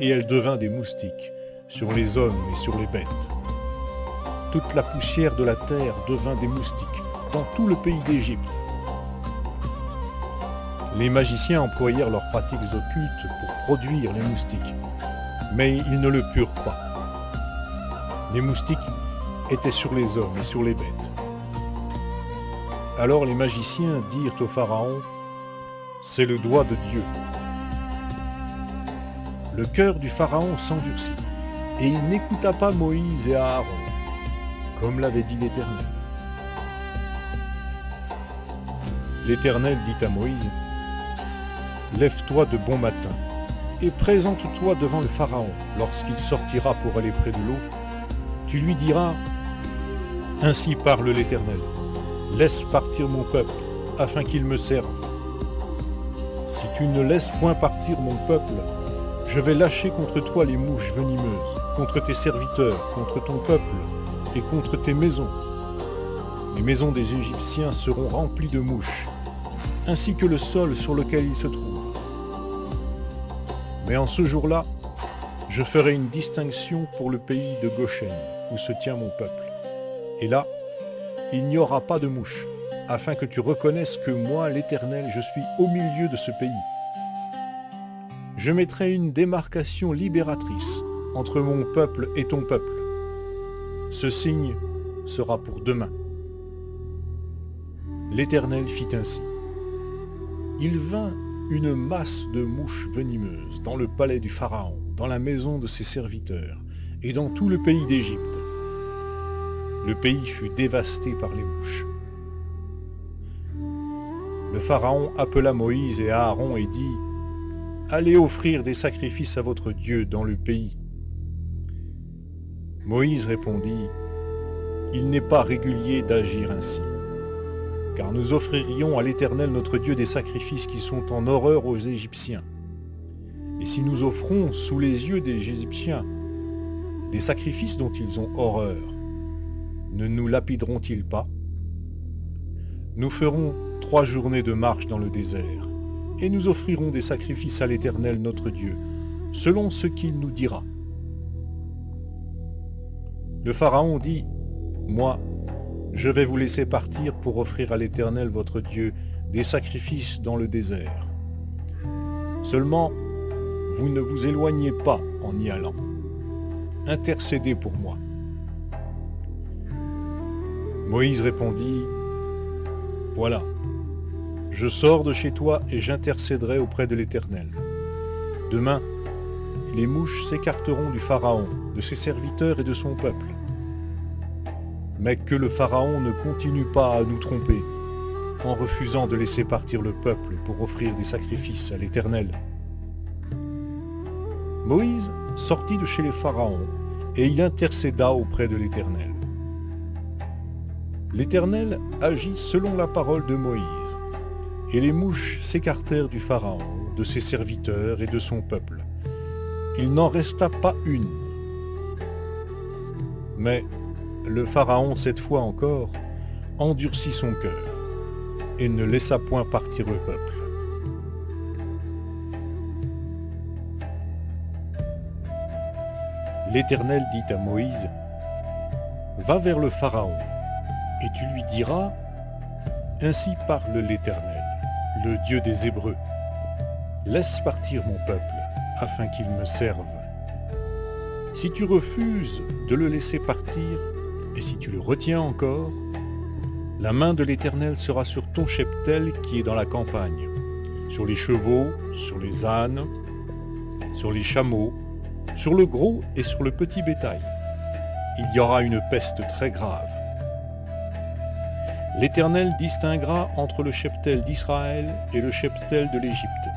Et elle devint des moustiques sur les hommes et sur les bêtes. Toute la poussière de la terre devint des moustiques dans tout le pays d'Égypte. Les magiciens employèrent leurs pratiques occultes pour produire les moustiques, mais ils ne le purent pas. Les moustiques étaient sur les hommes et sur les bêtes. Alors les magiciens dirent au Pharaon, « C'est le doigt de Dieu. » Le cœur du Pharaon s'endurcit, et il n'écouta pas Moïse et Aaron, comme l'avait dit l'Éternel. L'Éternel dit à Moïse, « Lève-toi de bon matin, et présente-toi devant le Pharaon lorsqu'il sortira pour aller près de l'eau. Tu lui diras, « Ainsi parle l'Éternel, laisse partir mon peuple, afin qu'il me serve. Si tu ne laisses point partir mon peuple, je vais lâcher contre toi les mouches venimeuses, contre tes serviteurs, contre ton peuple et contre tes maisons. Les maisons des Égyptiens seront remplies de mouches, ainsi que le sol sur lequel ils se trouvent. Mais en ce jour-là, je ferai une distinction pour le pays de Goshen, où se tient mon peuple. Et là, il n'y aura pas de mouches, afin que tu reconnaisses que moi, l'Éternel, je suis au milieu de ce pays. Je mettrai une démarcation libératrice entre mon peuple et ton peuple. Ce signe sera pour demain. L'Éternel fit ainsi. Il vint une masse de mouches venimeuses dans le palais du Pharaon, dans la maison de ses serviteurs, et dans tout le pays d'Égypte. Le pays fut dévasté par les mouches. Le Pharaon appela Moïse et Aaron et dit « Allez offrir des sacrifices à votre Dieu dans le pays. » Moïse répondit « Il n'est pas régulier d'agir ainsi, car nous offririons à l'Éternel notre Dieu des sacrifices qui sont en horreur aux Égyptiens. Et si nous offrons sous les yeux des Égyptiens des sacrifices dont ils ont horreur, ne nous lapideront-ils pas? Nous ferons 3 journées de marche dans le désert, et nous offrirons des sacrifices à l'Éternel notre Dieu, selon ce qu'il nous dira. Le Pharaon dit, « Moi, je vais vous laisser partir pour offrir à l'Éternel votre Dieu des sacrifices dans le désert. Seulement, vous ne vous éloignez pas en y allant. Intercédez pour moi. » Moïse répondit, « Voilà, je sors de chez toi et j'intercéderai auprès de l'Éternel. Demain, les mouches s'écarteront du Pharaon, de ses serviteurs et de son peuple. Mais que le Pharaon ne continue pas à nous tromper en refusant de laisser partir le peuple pour offrir des sacrifices à l'Éternel. » Moïse sortit de chez les pharaons et il intercéda auprès de l'Éternel. L'Éternel agit selon la parole de Moïse, et les mouches s'écartèrent du Pharaon, de ses serviteurs et de son peuple. Il n'en resta pas une. Mais le Pharaon, cette fois encore, endurcit son cœur, et ne laissa point partir le peuple. L'Éternel dit à Moïse, « Va vers le Pharaon, et tu lui diras, « Ainsi parle l'Éternel, le Dieu des Hébreux. Laisse partir mon peuple, afin qu'il me serve. Si tu refuses de le laisser partir, et si tu le retiens encore, la main de l'Éternel sera sur ton cheptel qui est dans la campagne, sur les chevaux, sur les ânes, sur les chameaux, sur le gros et sur le petit bétail. Il y aura une peste très grave. L'Éternel distinguera entre le cheptel d'Israël et le cheptel de l'Égypte,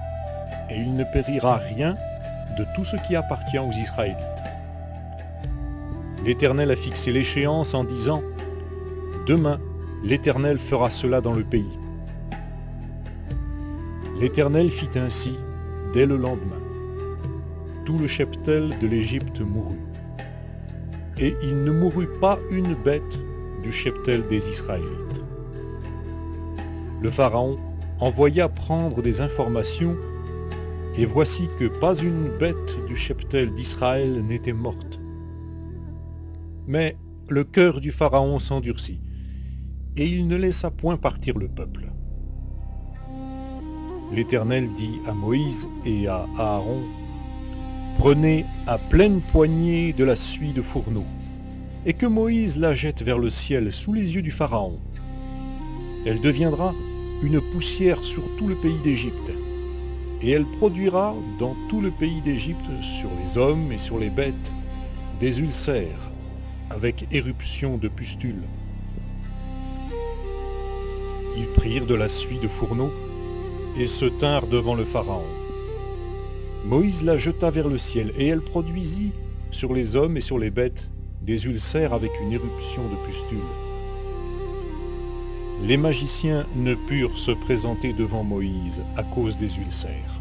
et il ne périra rien de tout ce qui appartient aux Israélites. L'Éternel a fixé l'échéance en disant « Demain, l'Éternel fera cela dans le pays. » L'Éternel fit ainsi dès le lendemain. Tout le cheptel de l'Égypte mourut. Et il ne mourut pas une bête du cheptel des Israélites. Le Pharaon envoya prendre des informations, et voici que pas une bête du cheptel d'Israël n'était morte. Mais le cœur du Pharaon s'endurcit, et il ne laissa point partir le peuple. L'Éternel dit à Moïse et à Aaron, « Prenez à pleine poignée de la suie de fourneau, et que Moïse la jette vers le ciel sous les yeux du Pharaon. Elle deviendra une poussière sur tout le pays d'Égypte, et elle produira dans tout le pays d'Égypte, sur les hommes et sur les bêtes, des ulcères, avec éruption de pustules. » Ils prirent de la suie de fourneau, et se tinrent devant le Pharaon. Moïse la jeta vers le ciel, et elle produisit sur les hommes et sur les bêtes des ulcères avec une éruption de pustules. Les magiciens ne purent se présenter devant Moïse à cause des ulcères,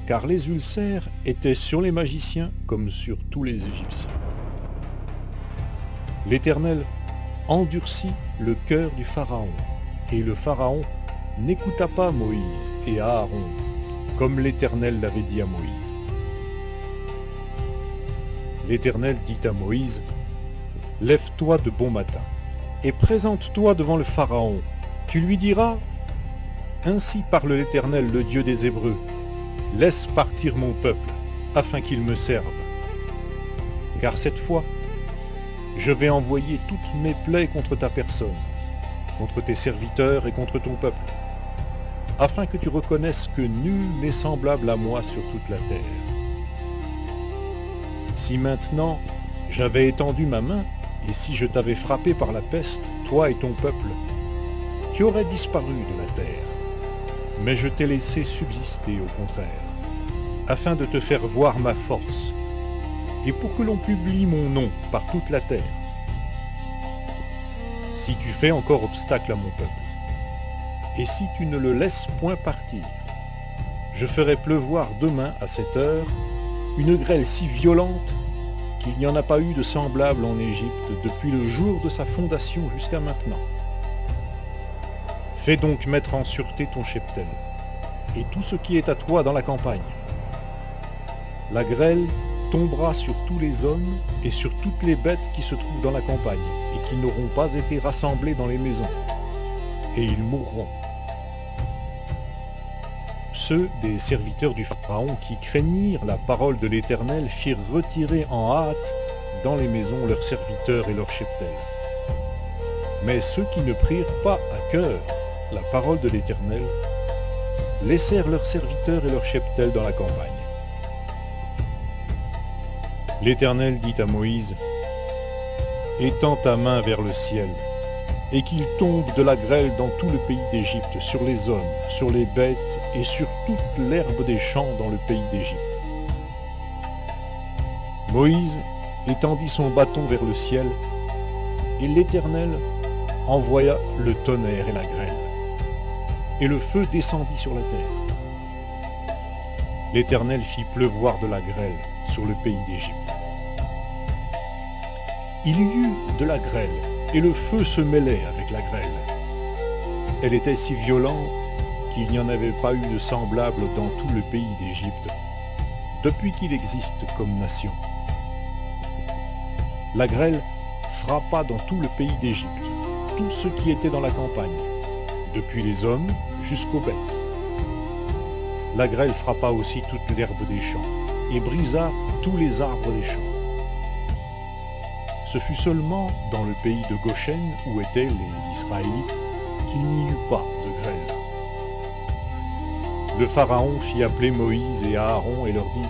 car les ulcères étaient sur les magiciens comme sur tous les Égyptiens. L'Éternel endurcit le cœur du Pharaon, et le Pharaon n'écouta pas Moïse et Aaron, comme l'Éternel l'avait dit à Moïse. L'Éternel dit à Moïse, « Lève-toi de bon matin, et présente-toi devant le Pharaon. Tu lui diras, « Ainsi parle l'Éternel, le Dieu des Hébreux, laisse partir mon peuple, afin qu'il me serve. Car cette fois, je vais envoyer toutes mes plaies contre ta personne, contre tes serviteurs et contre ton peuple, afin que tu reconnaisses que nul n'est semblable à moi sur toute la terre. Si maintenant j'avais étendu ma main, et si je t'avais frappé par la peste, toi et ton peuple, tu aurais disparu de la terre. Mais je t'ai laissé subsister au contraire, afin de te faire voir ma force, et pour que l'on publie mon nom par toute la terre. Si tu fais encore obstacle à mon peuple, et si tu ne le laisses point partir, je ferai pleuvoir demain à cette heure une grêle si violente qu'il n'y en a pas eu de semblable en Égypte depuis le jour de sa fondation jusqu'à maintenant. Fais donc mettre en sûreté ton cheptel, et tout ce qui est à toi dans la campagne. La grêle tombera sur tous les hommes et sur toutes les bêtes qui se trouvent dans la campagne, et qui n'auront pas été rassemblés dans les maisons, et ils mourront. Ceux des serviteurs du Pharaon qui craignirent la parole de l'Éternel firent retirer en hâte dans les maisons leurs serviteurs et leurs cheptels. Mais ceux qui ne prirent pas à cœur la parole de l'Éternel laissèrent leurs serviteurs et leurs cheptels dans la campagne. L'Éternel dit à Moïse, « Étends ta main vers le ciel, et qu'il tombe de la grêle dans tout le pays d'Égypte, sur les hommes, sur les bêtes et sur toute l'herbe des champs dans le pays d'Égypte. » Moïse étendit son bâton vers le ciel, et l'Éternel envoya le tonnerre et la grêle, et le feu descendit sur la terre. L'Éternel fit pleuvoir de la grêle sur le pays d'Égypte. Il y eut de la grêle, et le feu se mêlait avec la grêle. Elle était si violente qu'il n'y en avait pas eu de semblable dans tout le pays d'Égypte, depuis qu'il existe comme nation. La grêle frappa dans tout le pays d'Égypte, tout ce qui était dans la campagne, depuis les hommes jusqu'aux bêtes. La grêle frappa aussi toute l'herbe des champs, et brisa tous les arbres des champs. Ce fut seulement dans le pays de Goshen, où étaient les Israélites, qu'il n'y eut pas de grêle. Le Pharaon fit appeler Moïse et Aaron et leur dit,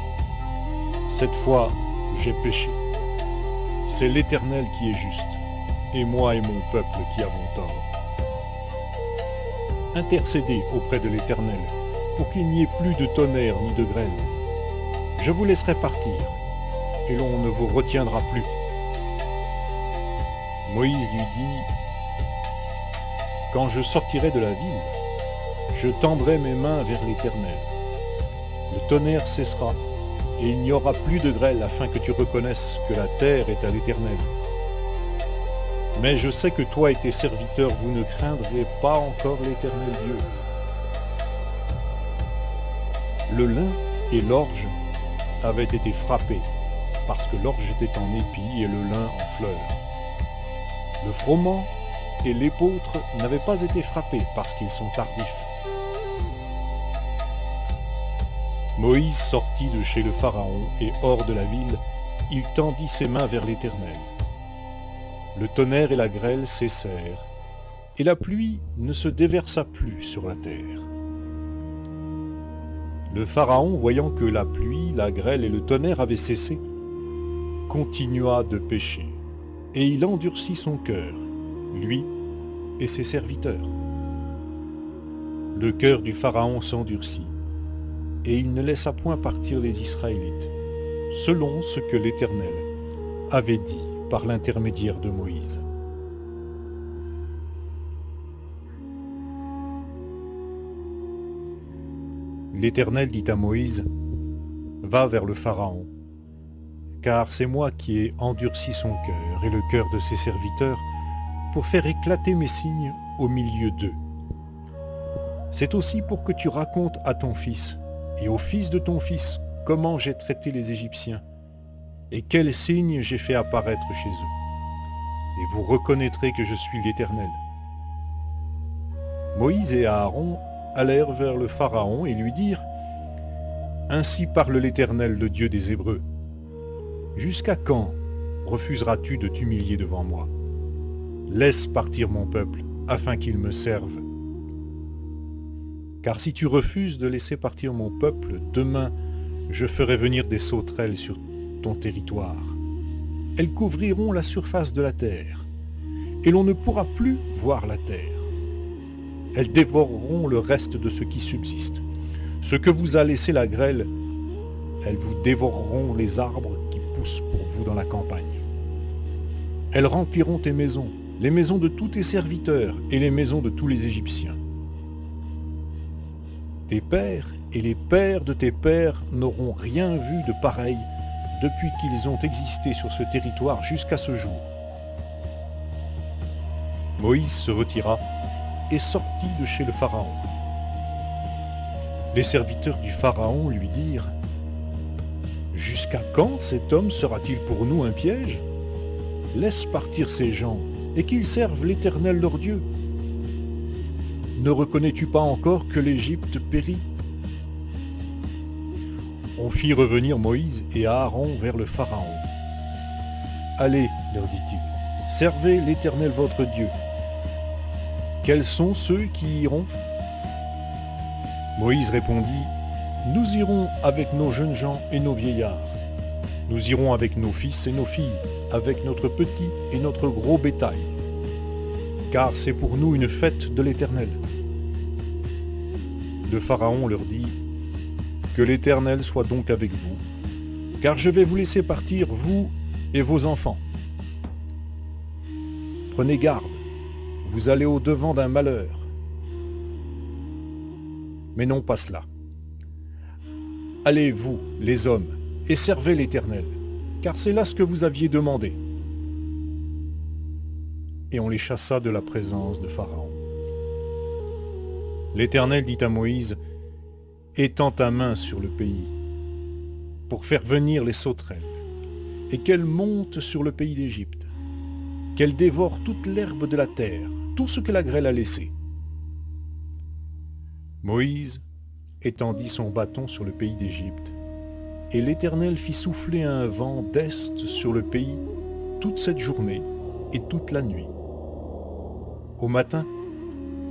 « Cette fois, j'ai péché. C'est l'Éternel qui est juste, et moi et mon peuple qui avons tort. Intercédez auprès de l'Éternel, pour qu'il n'y ait plus de tonnerre ni de grêle. Je vous laisserai partir, et l'on ne vous retiendra plus. » Moïse lui dit, « Quand je sortirai de la ville, je tendrai mes mains vers l'Éternel. Le tonnerre cessera, et il n'y aura plus de grêle afin que tu reconnaisses que la terre est à l'Éternel. Mais je sais que toi et tes serviteurs, vous ne craindrez pas encore l'Éternel Dieu. » Le lin et l'orge avaient été frappés, parce que l'orge était en épi et le lin en fleurs. Le froment et l'épeautre n'avaient pas été frappés parce qu'ils sont tardifs. Moïse sortit de chez le Pharaon et hors de la ville, il tendit ses mains vers l'Éternel. Le tonnerre et la grêle cessèrent, et la pluie ne se déversa plus sur la terre. Le Pharaon, voyant que la pluie, la grêle et le tonnerre avaient cessé, continua de pécher. Et il endurcit son cœur, lui et ses serviteurs. Le cœur du Pharaon s'endurcit, et il ne laissa point partir les Israélites, selon ce que l'Éternel avait dit par l'intermédiaire de Moïse. L'Éternel dit à Moïse, « Va vers le Pharaon, car c'est moi qui ai endurci son cœur et le cœur de ses serviteurs pour faire éclater mes signes au milieu d'eux. C'est aussi pour que tu racontes à ton fils et au fils de ton fils comment j'ai traité les Égyptiens et quels signes j'ai fait apparaître chez eux. Et vous reconnaîtrez que je suis l'Éternel. » Moïse et Aaron allèrent vers le Pharaon et lui dirent, « Ainsi parle l'Éternel, le Dieu des Hébreux. Jusqu'à quand refuseras-tu de t'humilier devant moi? Laisse partir mon peuple, afin qu'il me serve. Car si tu refuses de laisser partir mon peuple, demain je ferai venir des sauterelles sur ton territoire. Elles couvriront la surface de la terre, et l'on ne pourra plus voir la terre. Elles dévoreront le reste de ce qui subsiste. Ce que vous a laissé la grêle, elles vous dévoreront les arbres qui poussent pour vous dans la campagne. Elles rempliront tes maisons, les maisons de tous tes serviteurs et les maisons de tous les Égyptiens. Tes pères et les pères de tes pères n'auront rien vu de pareil depuis qu'ils ont existé sur ce territoire jusqu'à ce jour. » Moïse se retira et sortit de chez le Pharaon. Les serviteurs du Pharaon lui dirent, « Jusqu'à quand cet homme sera-t-il pour nous un piège? Laisse partir ces gens et qu'ils servent l'Éternel leur Dieu. Ne reconnais-tu pas encore que l'Égypte périt? » On fit revenir Moïse et Aaron vers le Pharaon. « Allez, leur dit-il, servez l'Éternel votre Dieu. Quels sont ceux qui iront? » Moïse répondit, « Nous irons avec nos jeunes gens et nos vieillards. Nous irons avec nos fils et nos filles, avec notre petit et notre gros bétail. Car c'est pour nous une fête de l'Éternel. » Le Pharaon leur dit, « Que l'Éternel soit donc avec vous, car je vais vous laisser partir, vous et vos enfants. Prenez garde, vous allez au-devant d'un malheur. Mais non pas cela. Allez, vous, les hommes, et servez l'Éternel, car c'est là ce que vous aviez demandé. » Et on les chassa de la présence de Pharaon. L'Éternel dit à Moïse, « Étends ta main sur le pays, pour faire venir les sauterelles, et qu'elles montent sur le pays d'Égypte, qu'elles dévorent toute l'herbe de la terre, tout ce que la grêle a laissé. » Moïse étendit son bâton sur le pays d'Égypte, et l'Éternel fit souffler un vent d'est sur le pays toute cette journée et toute la nuit. Au matin,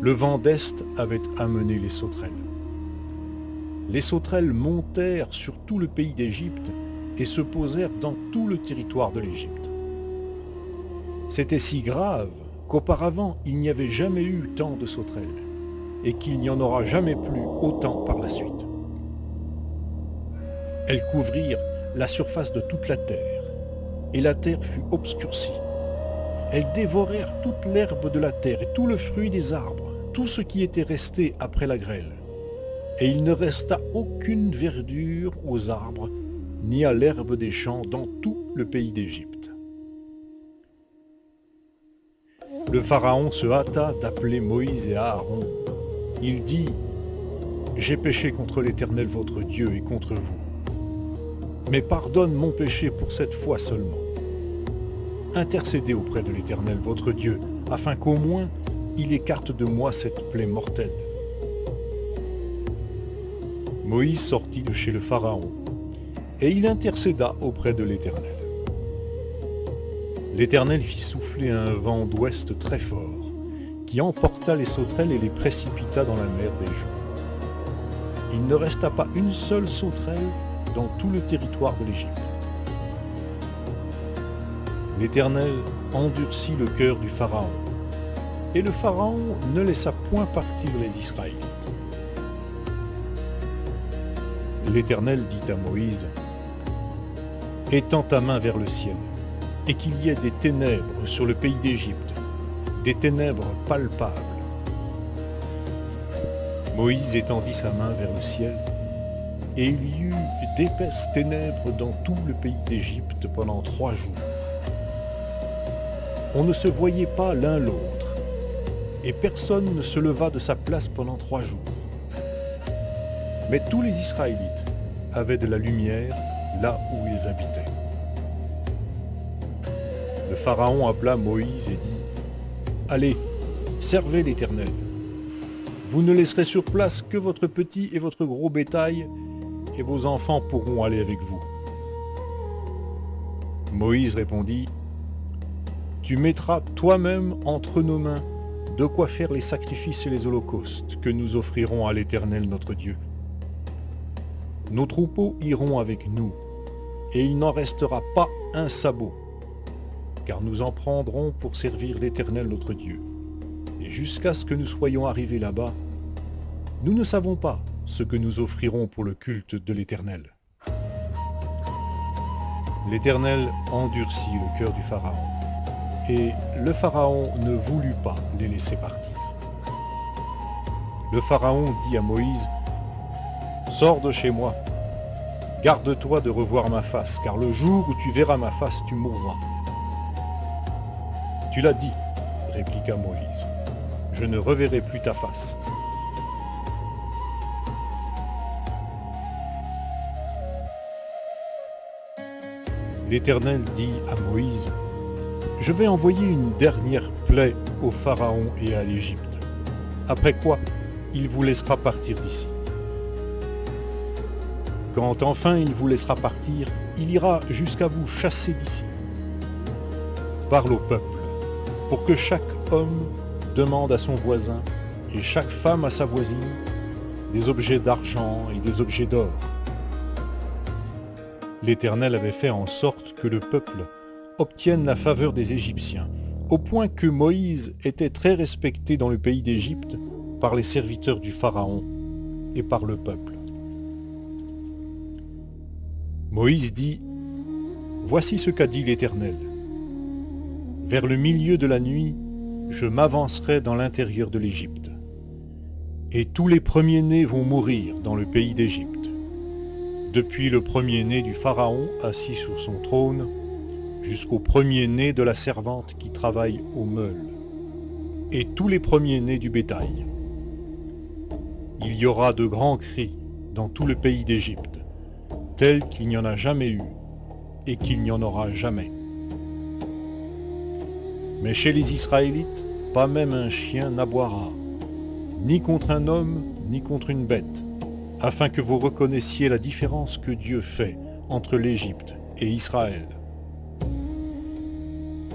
le vent d'est avait amené les sauterelles. Les sauterelles montèrent sur tout le pays d'Égypte et se posèrent dans tout le territoire de l'Égypte. C'était si grave qu'auparavant il n'y avait jamais eu tant de sauterelles, et qu'il n'y en aura jamais plus autant par la suite. Elles couvrirent la surface de toute la terre, et la terre fut obscurcie. Elles dévorèrent toute l'herbe de la terre et tout le fruit des arbres, tout ce qui était resté après la grêle. Et il ne resta aucune verdure aux arbres, ni à l'herbe des champs dans tout le pays d'Égypte. Le Pharaon se hâta d'appeler Moïse et Aaron. Il dit, « J'ai péché contre l'Éternel votre Dieu et contre vous. Mais pardonne mon péché pour cette fois seulement. Intercédez auprès de l'Éternel votre Dieu, afin qu'au moins il écarte de moi cette plaie mortelle. » Moïse sortit de chez le Pharaon, et il intercéda auprès de l'Éternel. L'Éternel fit souffler un vent d'ouest très fort, qui emporta les sauterelles et les précipita dans la mer des joncs. Il ne resta pas une seule sauterelle dans tout le territoire de l'Égypte. L'Éternel endurcit le cœur du Pharaon, et le Pharaon ne laissa point partir les Israélites. L'Éternel dit à Moïse, « Étends ta main vers le ciel, et qu'il y ait des ténèbres sur le pays d'Égypte, des ténèbres palpables. » Moïse étendit sa main vers le ciel, et il y eut d'épaisses ténèbres dans tout le pays d'Égypte pendant 3 jours. On ne se voyait pas l'un l'autre, et personne ne se leva de sa place pendant 3 jours. Mais tous les Israélites avaient de la lumière là où ils habitaient. Le Pharaon appela Moïse et dit : « Allez, servez l'Éternel. Vous ne laisserez sur place que votre petit et votre gros bétail, et vos enfants pourront aller avec vous. » Moïse répondit : « Tu mettras toi-même entre nos mains de quoi faire les sacrifices et les holocaustes que nous offrirons à l'Éternel notre Dieu. Nos troupeaux iront avec nous, et il n'en restera pas un sabot, car nous en prendrons pour servir l'Éternel notre Dieu. Et jusqu'à ce que nous soyons arrivés là-bas, nous ne savons pas ce que nous offrirons pour le culte de l'Éternel. » L'Éternel endurcit le cœur du Pharaon, et le Pharaon ne voulut pas les laisser partir. Le Pharaon dit à Moïse : « Sors de chez moi, garde-toi de revoir ma face, car le jour où tu verras ma face, tu mourras. » « Tu l'as dit, répliqua Moïse, je ne reverrai plus ta face. » L'Éternel dit à Moïse : « Je vais envoyer une dernière plaie au Pharaon et à l'Égypte, après quoi il vous laissera partir d'ici. Quand enfin il vous laissera partir, il ira jusqu'à vous chasser d'ici. Parle au peuple, pour que chaque homme demande à son voisin et chaque femme à sa voisine des objets d'argent et des objets d'or. » L'Éternel avait fait en sorte que le peuple obtienne la faveur des Égyptiens, au point que Moïse était très respecté dans le pays d'Égypte par les serviteurs du Pharaon et par le peuple. Moïse dit : « Voici ce qu'a dit l'Éternel. Vers le milieu de la nuit, je m'avancerai dans l'intérieur de l'Égypte, et tous les premiers-nés vont mourir dans le pays d'Égypte, depuis le premier-né du Pharaon assis sur son trône, jusqu'au premier-né de la servante qui travaille au meule, et tous les premiers-nés du bétail. Il y aura de grands cris dans tout le pays d'Égypte, tels qu'il n'y en a jamais eu, et qu'il n'y en aura jamais. Mais chez les Israélites, pas même un chien n'aboiera, ni contre un homme, ni contre une bête, afin que vous reconnaissiez la différence que Dieu fait entre l'Égypte et Israël.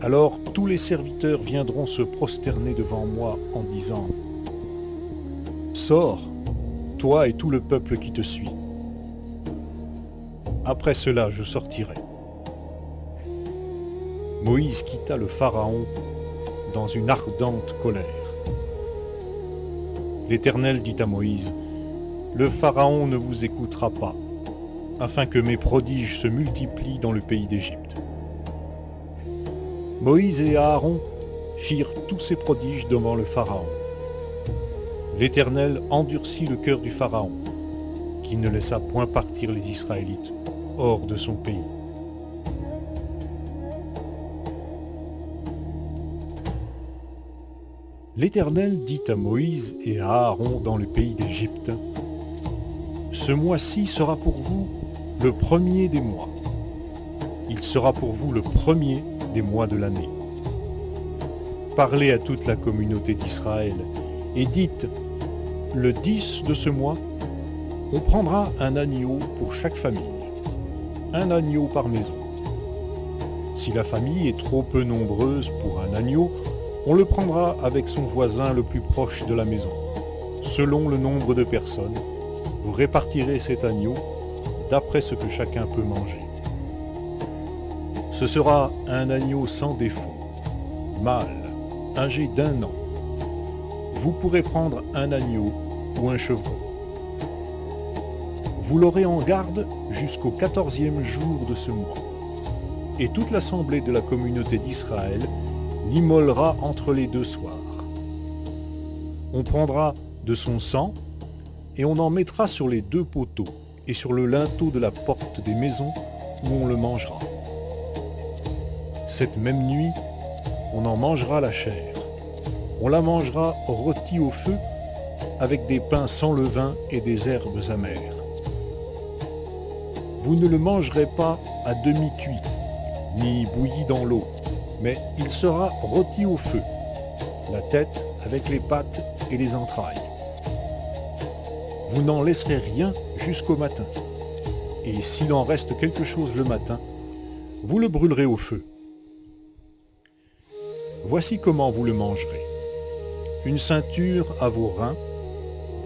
Alors tous les serviteurs viendront se prosterner devant moi en disant : Sors, toi et tout le peuple qui te suit. Après cela, je sortirai. Moïse quitta le Pharaon dans une ardente colère. L'Éternel dit à Moïse : Le Pharaon ne vous écoutera pas, afin que mes prodiges se multiplient dans le pays d'Égypte. Moïse et Aaron firent tous ces prodiges devant le Pharaon. L'Éternel endurcit le cœur du Pharaon, qui ne laissa point partir les Israélites hors de son pays. L'Éternel dit à Moïse et à Aaron dans le pays d'Égypte : Ce mois-ci sera pour vous le premier des mois. Il sera pour vous le premier des mois de l'année. Parlez à toute la communauté d'Israël et dites : Le 10 de ce mois, on prendra un agneau pour chaque famille, un agneau par maison. Si la famille est trop peu nombreuse pour un agneau, on le prendra avec son voisin le plus proche de la maison. Selon le nombre de personnes, vous répartirez cet agneau d'après ce que chacun peut manger. Ce sera un agneau sans défaut, mâle, âgé d'1 an. Vous pourrez prendre un agneau ou un chevreau. Vous l'aurez en garde jusqu'au 14e jour de ce mois. Et toute l'assemblée de la communauté d'Israël l'immolera entre les 2 soirs. On prendra de son sang et on en mettra sur les 2 poteaux et sur le linteau de la porte des maisons où on le mangera. Cette même nuit, on en mangera la chair. On la mangera rôtie au feu avec des pains sans levain et des herbes amères. Vous ne le mangerez pas à demi cuit, ni bouilli dans l'eau, mais il sera rôti au feu, la tête avec les pattes et les entrailles. Vous n'en laisserez rien jusqu'au matin, et s'il en reste quelque chose le matin, vous le brûlerez au feu. Voici comment vous le mangerez. Une ceinture à vos reins,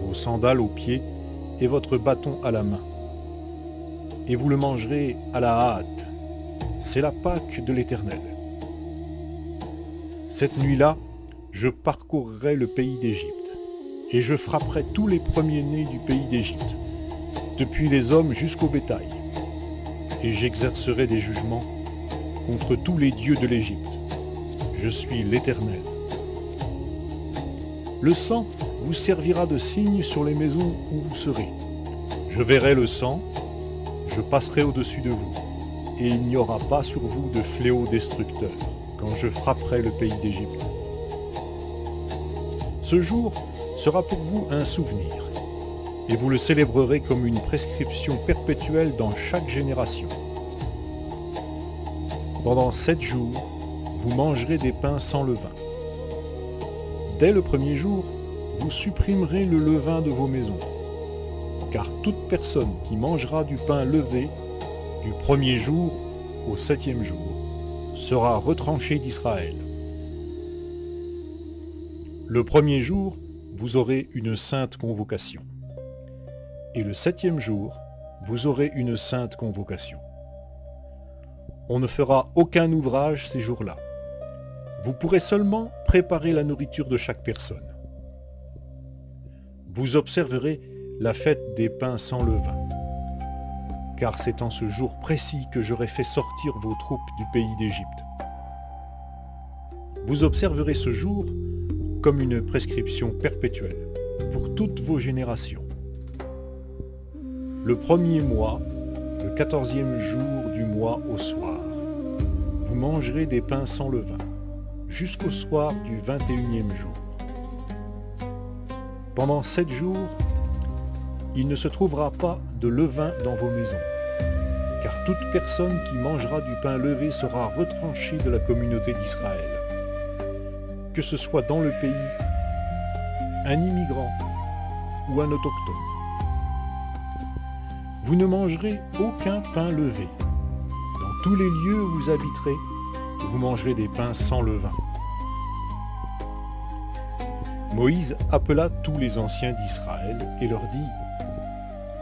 vos sandales aux pieds et votre bâton à la main. Et vous le mangerez à la hâte. C'est la Pâque de l'Éternel. Cette nuit-là, je parcourrai le pays d'Égypte, et je frapperai tous les premiers-nés du pays d'Égypte, depuis les hommes jusqu'au bétail, et j'exercerai des jugements contre tous les dieux de l'Égypte. Je suis l'Éternel. Le sang vous servira de signe sur les maisons où vous serez. Je verrai le sang, je passerai au-dessus de vous, et il n'y aura pas sur vous de fléau destructeur quand je frapperai le pays d'Égypte. Ce jour sera pour vous un souvenir, et vous le célébrerez comme une prescription perpétuelle dans chaque génération. Pendant 7 jours, vous mangerez des pains sans levain. Dès le premier jour, vous supprimerez le levain de vos maisons, car toute personne qui mangera du pain levé du premier jour au 7e jour sera retranchée d'Israël. Le premier jour, vous aurez une sainte convocation, et le 7e jour, vous aurez une sainte convocation. On ne fera aucun ouvrage ces jours-là. Vous pourrez seulement préparer la nourriture de chaque personne. Vous observerez la fête des pains sans levain, car c'est en ce jour précis que j'aurai fait sortir vos troupes du pays d'Égypte. Vous observerez ce jour comme une prescription perpétuelle pour toutes vos générations. Le premier mois, le 14e jour du mois au soir, vous mangerez des pains sans levain, jusqu'au soir du 21e jour. Pendant 7 jours, il ne se trouvera pas de levain dans vos maisons, car toute personne qui mangera du pain levé sera retranchée de la communauté d'Israël, que ce soit dans le pays, un immigrant ou un autochtone. Vous ne mangerez aucun pain levé. Dans tous les lieux où vous habiterez, vous mangerez des pains sans levain. Moïse appela tous les anciens d'Israël et leur dit :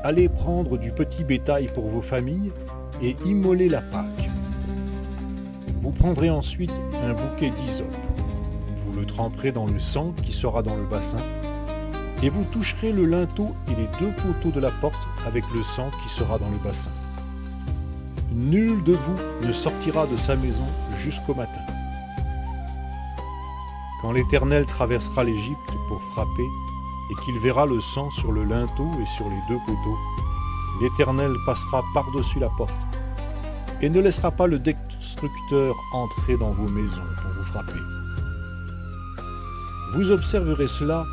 Allez prendre du petit bétail pour vos familles et immoler la Pâque. Vous prendrez ensuite un bouquet d'hysope. Vous le tremperez dans le sang qui sera dans le bassin, et vous toucherez le linteau et les 2 poteaux de la porte avec le sang qui sera dans le bassin. Nul de vous ne sortira de sa maison jusqu'au matin. Quand l'Éternel traversera l'Égypte pour frapper, et qu'il verra le sang sur le linteau et sur les 2 poteaux, l'Éternel passera par-dessus la porte, et ne laissera pas le destructeur entrer dans vos maisons pour vous frapper. Vous observerez cela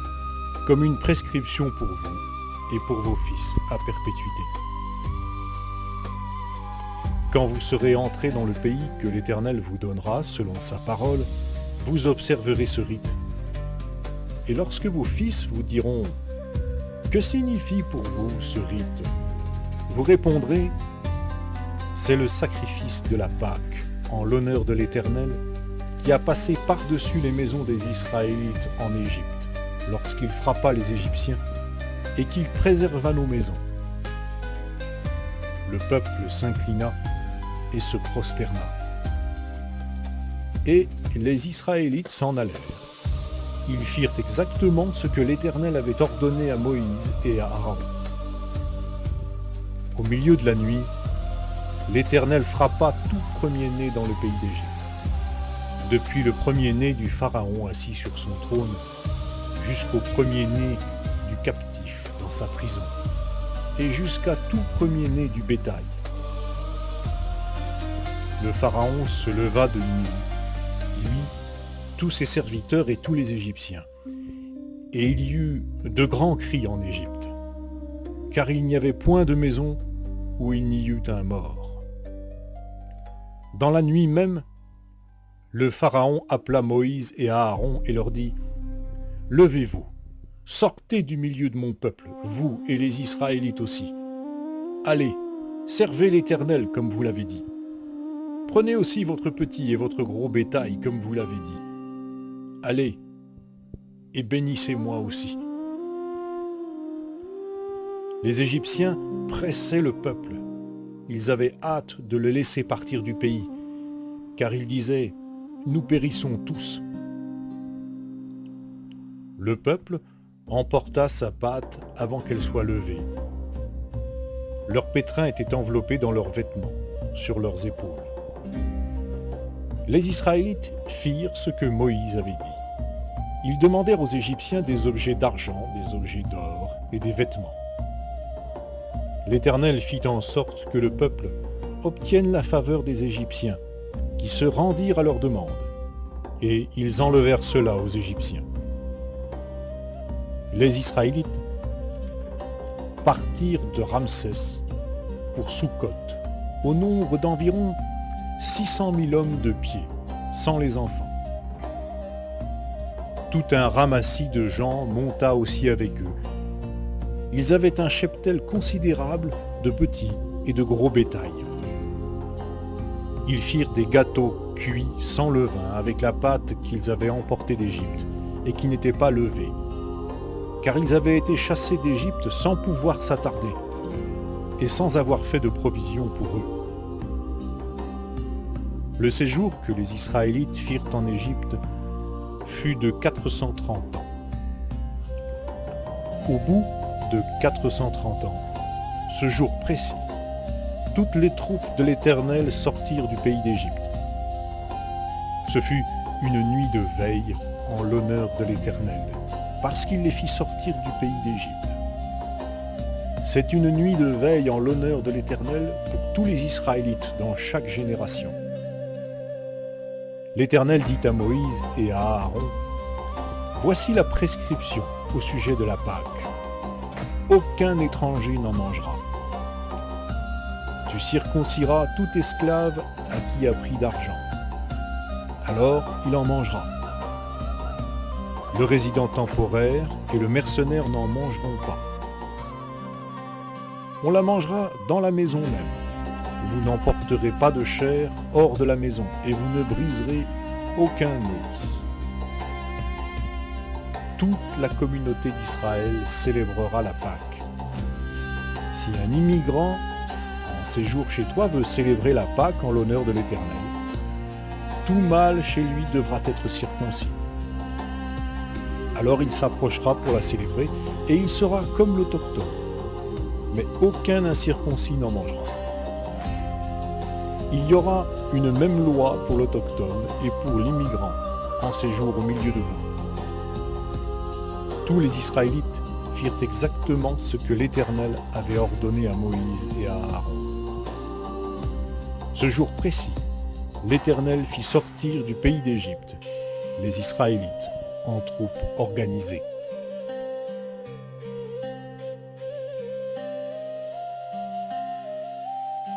comme une prescription pour vous et pour vos fils à perpétuité. Quand vous serez entrés dans le pays que l'Éternel vous donnera selon sa parole, vous observerez ce rite. Et lorsque vos fils vous diront « Que signifie pour vous ce rite ?» vous répondrez « C'est le sacrifice de la Pâque en l'honneur de l'Éternel qui a passé par-dessus les maisons des Israélites en Égypte lorsqu'il frappa les Égyptiens et qu'il préserva nos maisons. » Le peuple s'inclina et se prosterna. Et les Israélites s'en allèrent. Ils firent exactement ce que l'Éternel avait ordonné à Moïse et à Aaron. Au milieu de la nuit, l'Éternel frappa tout premier-né dans le pays d'Égypte, depuis le premier-né du Pharaon assis sur son trône, jusqu'au premier-né du captif dans sa prison. et jusqu'à tout premier-né du bétail. Le Pharaon se leva de nuit, lui, tous ses serviteurs et tous les Égyptiens. Et il y eut de grands cris en Égypte, car il n'y avait point de maison où il n'y eût un mort. Dans la nuit même, le Pharaon appela Moïse et Aaron et leur dit : « Levez-vous, sortez du milieu de mon peuple, vous et les Israélites aussi. Allez, servez l'Éternel comme vous l'avez dit. Prenez aussi votre petit et votre gros bétail comme vous l'avez dit. Allez, et bénissez-moi aussi. » Les Égyptiens pressaient le peuple. Ils avaient hâte de le laisser partir du pays, car ils disaient : « Nous périssons tous. » Le peuple emporta sa pâte avant qu'elle soit levée. Leurs pétrins étaient enveloppés dans leurs vêtements, sur leurs épaules. Les Israélites firent ce que Moïse avait dit. Ils demandèrent aux Égyptiens des objets d'argent, des objets d'or et des vêtements. L'Éternel fit en sorte que le peuple obtienne la faveur des Égyptiens, qui se rendirent à leur demande, et ils enlevèrent cela aux Égyptiens. Les Israélites partirent de Ramsès pour Soukhot, au nombre d'environ 600 000 hommes de pied, sans les enfants. Tout un ramassis de gens monta aussi avec eux. Ils avaient un cheptel considérable de petits et de gros bétail. Ils firent des gâteaux cuits sans levain avec la pâte qu'ils avaient emportée d'Égypte et qui n'était pas levée, car ils avaient été chassés d'Égypte sans pouvoir s'attarder et sans avoir fait de provisions pour eux. Le séjour que les Israélites firent en Égypte fut de 430 ans. Au bout de 430 ans, ce jour précis, toutes les troupes de l'Éternel sortirent du pays d'Égypte. Ce fut une nuit de veille en l'honneur de l'Éternel, parce qu'il les fit sortir du pays d'Égypte. C'est une nuit de veille en l'honneur de l'Éternel pour tous les Israélites dans chaque génération. L'Éternel dit à Moïse et à Aaron : « Voici la prescription au sujet de la Pâque. Aucun étranger n'en mangera. Tu circonciras tout esclave à qui a pris d'argent. Alors il en mangera. Le résident temporaire et le mercenaire n'en mangeront pas. On la mangera dans la maison même. Vous n'emporterez pas de chair hors de la maison et vous ne briserez aucun os. Toute la communauté d'Israël célébrera la Pâque. Si un immigrant en séjour chez toi veut célébrer la Pâque en l'honneur de l'Éternel, tout mâle chez lui devra être circoncis. Alors il s'approchera pour la célébrer et il sera comme l'autochtone. Mais aucun incirconcis n'en mangera. Il y aura une même loi pour l'autochtone et pour l'immigrant en séjour au milieu de vous. Tous les Israélites firent exactement ce que l'Éternel avait ordonné à Moïse et à Aaron. Ce jour précis, l'Éternel fit sortir du pays d'Égypte les Israélites en troupes organisées.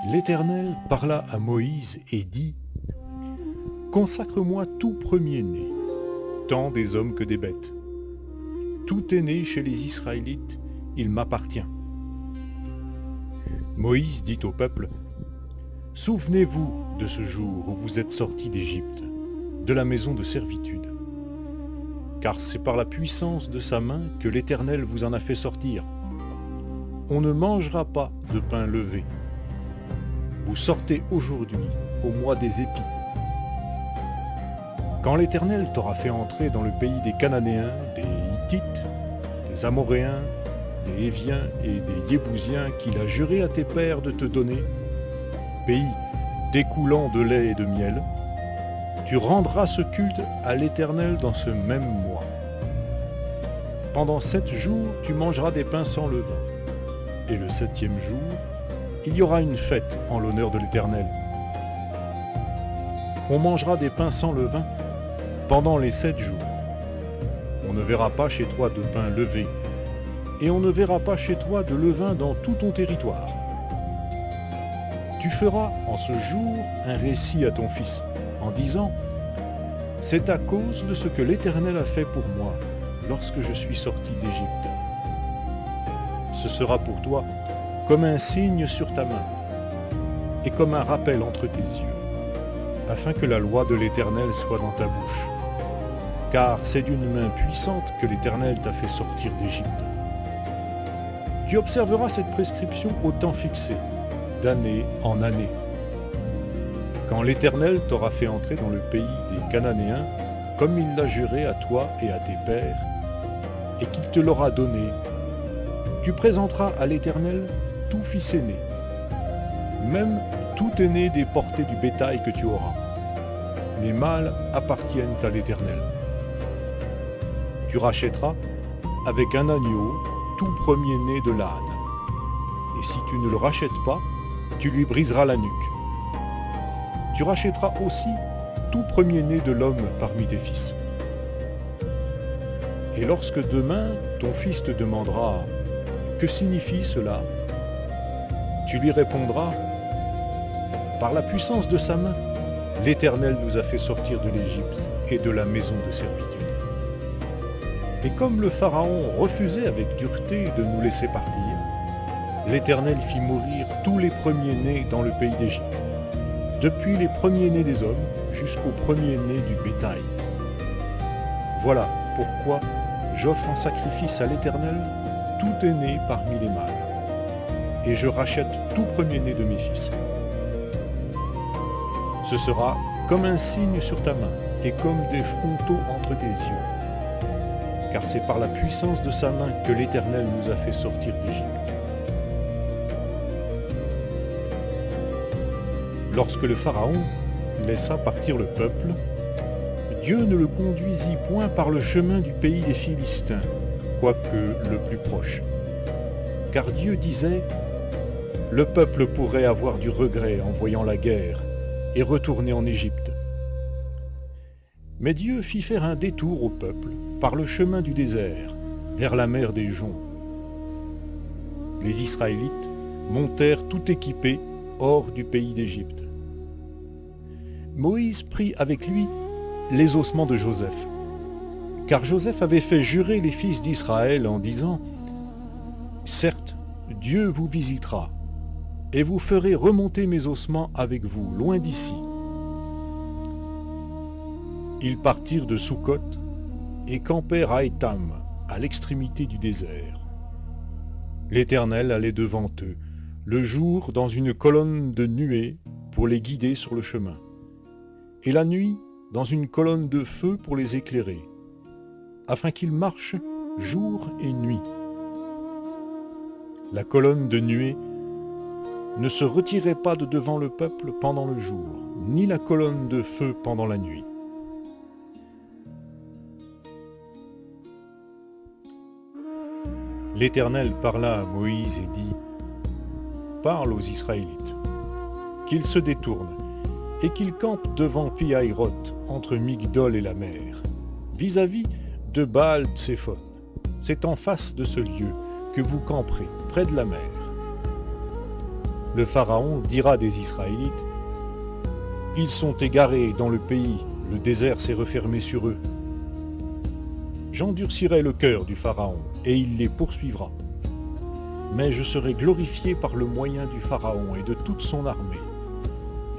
L'Éternel parla à Moïse et dit : « Consacre-moi tout premier-né, tant des hommes que des bêtes. Tout est né chez les Israélites, il m'appartient. » Moïse dit au peuple : « Souvenez-vous de ce jour où vous êtes sortis d'Égypte, de la maison de servitude. Car c'est par la puissance de sa main que l'Éternel vous en a fait sortir. On ne mangera pas de pain levé. Vous sortez aujourd'hui au mois des épis. Quand l'Éternel t'aura fait entrer dans le pays des Cananéens, des Hittites, des Amoréens, des Héviens et des Yébousiens qu'il a juré à tes pères de te donner, pays découlant de lait et de miel, tu rendras ce culte à l'Éternel dans ce même mois. Pendant 7 jours, tu mangeras des pains sans levain. et le 7e jour, il y aura une fête en l'honneur de l'Éternel. On mangera des pains sans levain pendant les 7 jours. On ne verra pas chez toi de pain levé, et on ne verra pas chez toi de levain dans tout ton territoire. Tu feras en ce jour un récit à ton fils, en disant « C'est à cause de ce que l'Éternel a fait pour moi lorsque je suis sorti d'Égypte. » Ce sera pour toi comme un signe sur ta main et comme un rappel entre tes yeux, afin que la loi de l'Éternel soit dans ta bouche. Car c'est d'une main puissante que l'Éternel t'a fait sortir d'Égypte. Tu observeras cette prescription au temps fixé, d'année en année. Quand l'Éternel t'aura fait entrer dans le pays des Cananéens, comme il l'a juré à toi et à tes pères, et qu'il te l'aura donné, tu présenteras à l'Éternel tout fils aîné, même tout aîné des portées du bétail que tu auras. Les mâles appartiennent à l'Éternel. Tu rachèteras avec un agneau tout premier-né de l'âne. Et si tu ne le rachètes pas, tu lui briseras la nuque. Tu rachèteras aussi tout premier-né de l'homme parmi tes fils. Et lorsque demain ton fils te demandera « Que signifie cela ?» tu lui répondras « Par la puissance de sa main, l'Éternel nous a fait sortir de l'Égypte et de la maison de servitude. » Et comme le Pharaon refusait avec dureté de nous laisser partir, l'Éternel fit mourir tous les premiers-nés dans le pays d'Égypte, depuis les premiers-nés des hommes jusqu'aux premiers-nés du bétail. Voilà pourquoi j'offre en sacrifice à l'Éternel tout aîné parmi les mâles, et je rachète tout premier-né de mes fils. Ce sera comme un signe sur ta main et comme des frontaux entre tes yeux, car c'est par la puissance de sa main que l'Éternel nous a fait sortir d'Égypte. Lorsque le Pharaon laissa partir le peuple, Dieu ne le conduisit point par le chemin du pays des Philistins, quoique le plus proche. Car Dieu disait, « Le peuple pourrait avoir du regret en voyant la guerre et retourner en Égypte. » Mais Dieu fit faire un détour au peuple par le chemin du désert, vers la mer des Joncs. Les Israélites montèrent tout équipés hors du pays d'Égypte. Moïse prit avec lui les ossements de Joseph, car Joseph avait fait jurer les fils d'Israël en disant « Certes, Dieu vous visitera, et vous ferez remonter mes ossements avec vous, loin d'ici. » Ils partirent de Sukkot et campèrent à Étam, à l'extrémité du désert. L'Éternel allait devant eux, le jour dans une colonne de nuée pour les guider sur le chemin, et la nuit dans une colonne de feu pour les éclairer, afin qu'ils marchent jour et nuit. La colonne de nuée ne se retirait pas de devant le peuple pendant le jour, ni la colonne de feu pendant la nuit. L'Éternel parla à Moïse et dit « Parle aux Israélites, qu'ils se détournent et qu'ils campent devant Pi-Hahiroth, entre Migdol et la mer, vis-à-vis de Baal-Tsephon. C'est en face de ce lieu que vous camperez, près de la mer. Le Pharaon dira des Israélites, « Ils sont égarés dans le pays, le désert s'est refermé sur eux. » J'endurcirai le cœur du Pharaon, et il les poursuivra. Mais je serai glorifié par le moyen du Pharaon et de toute son armée.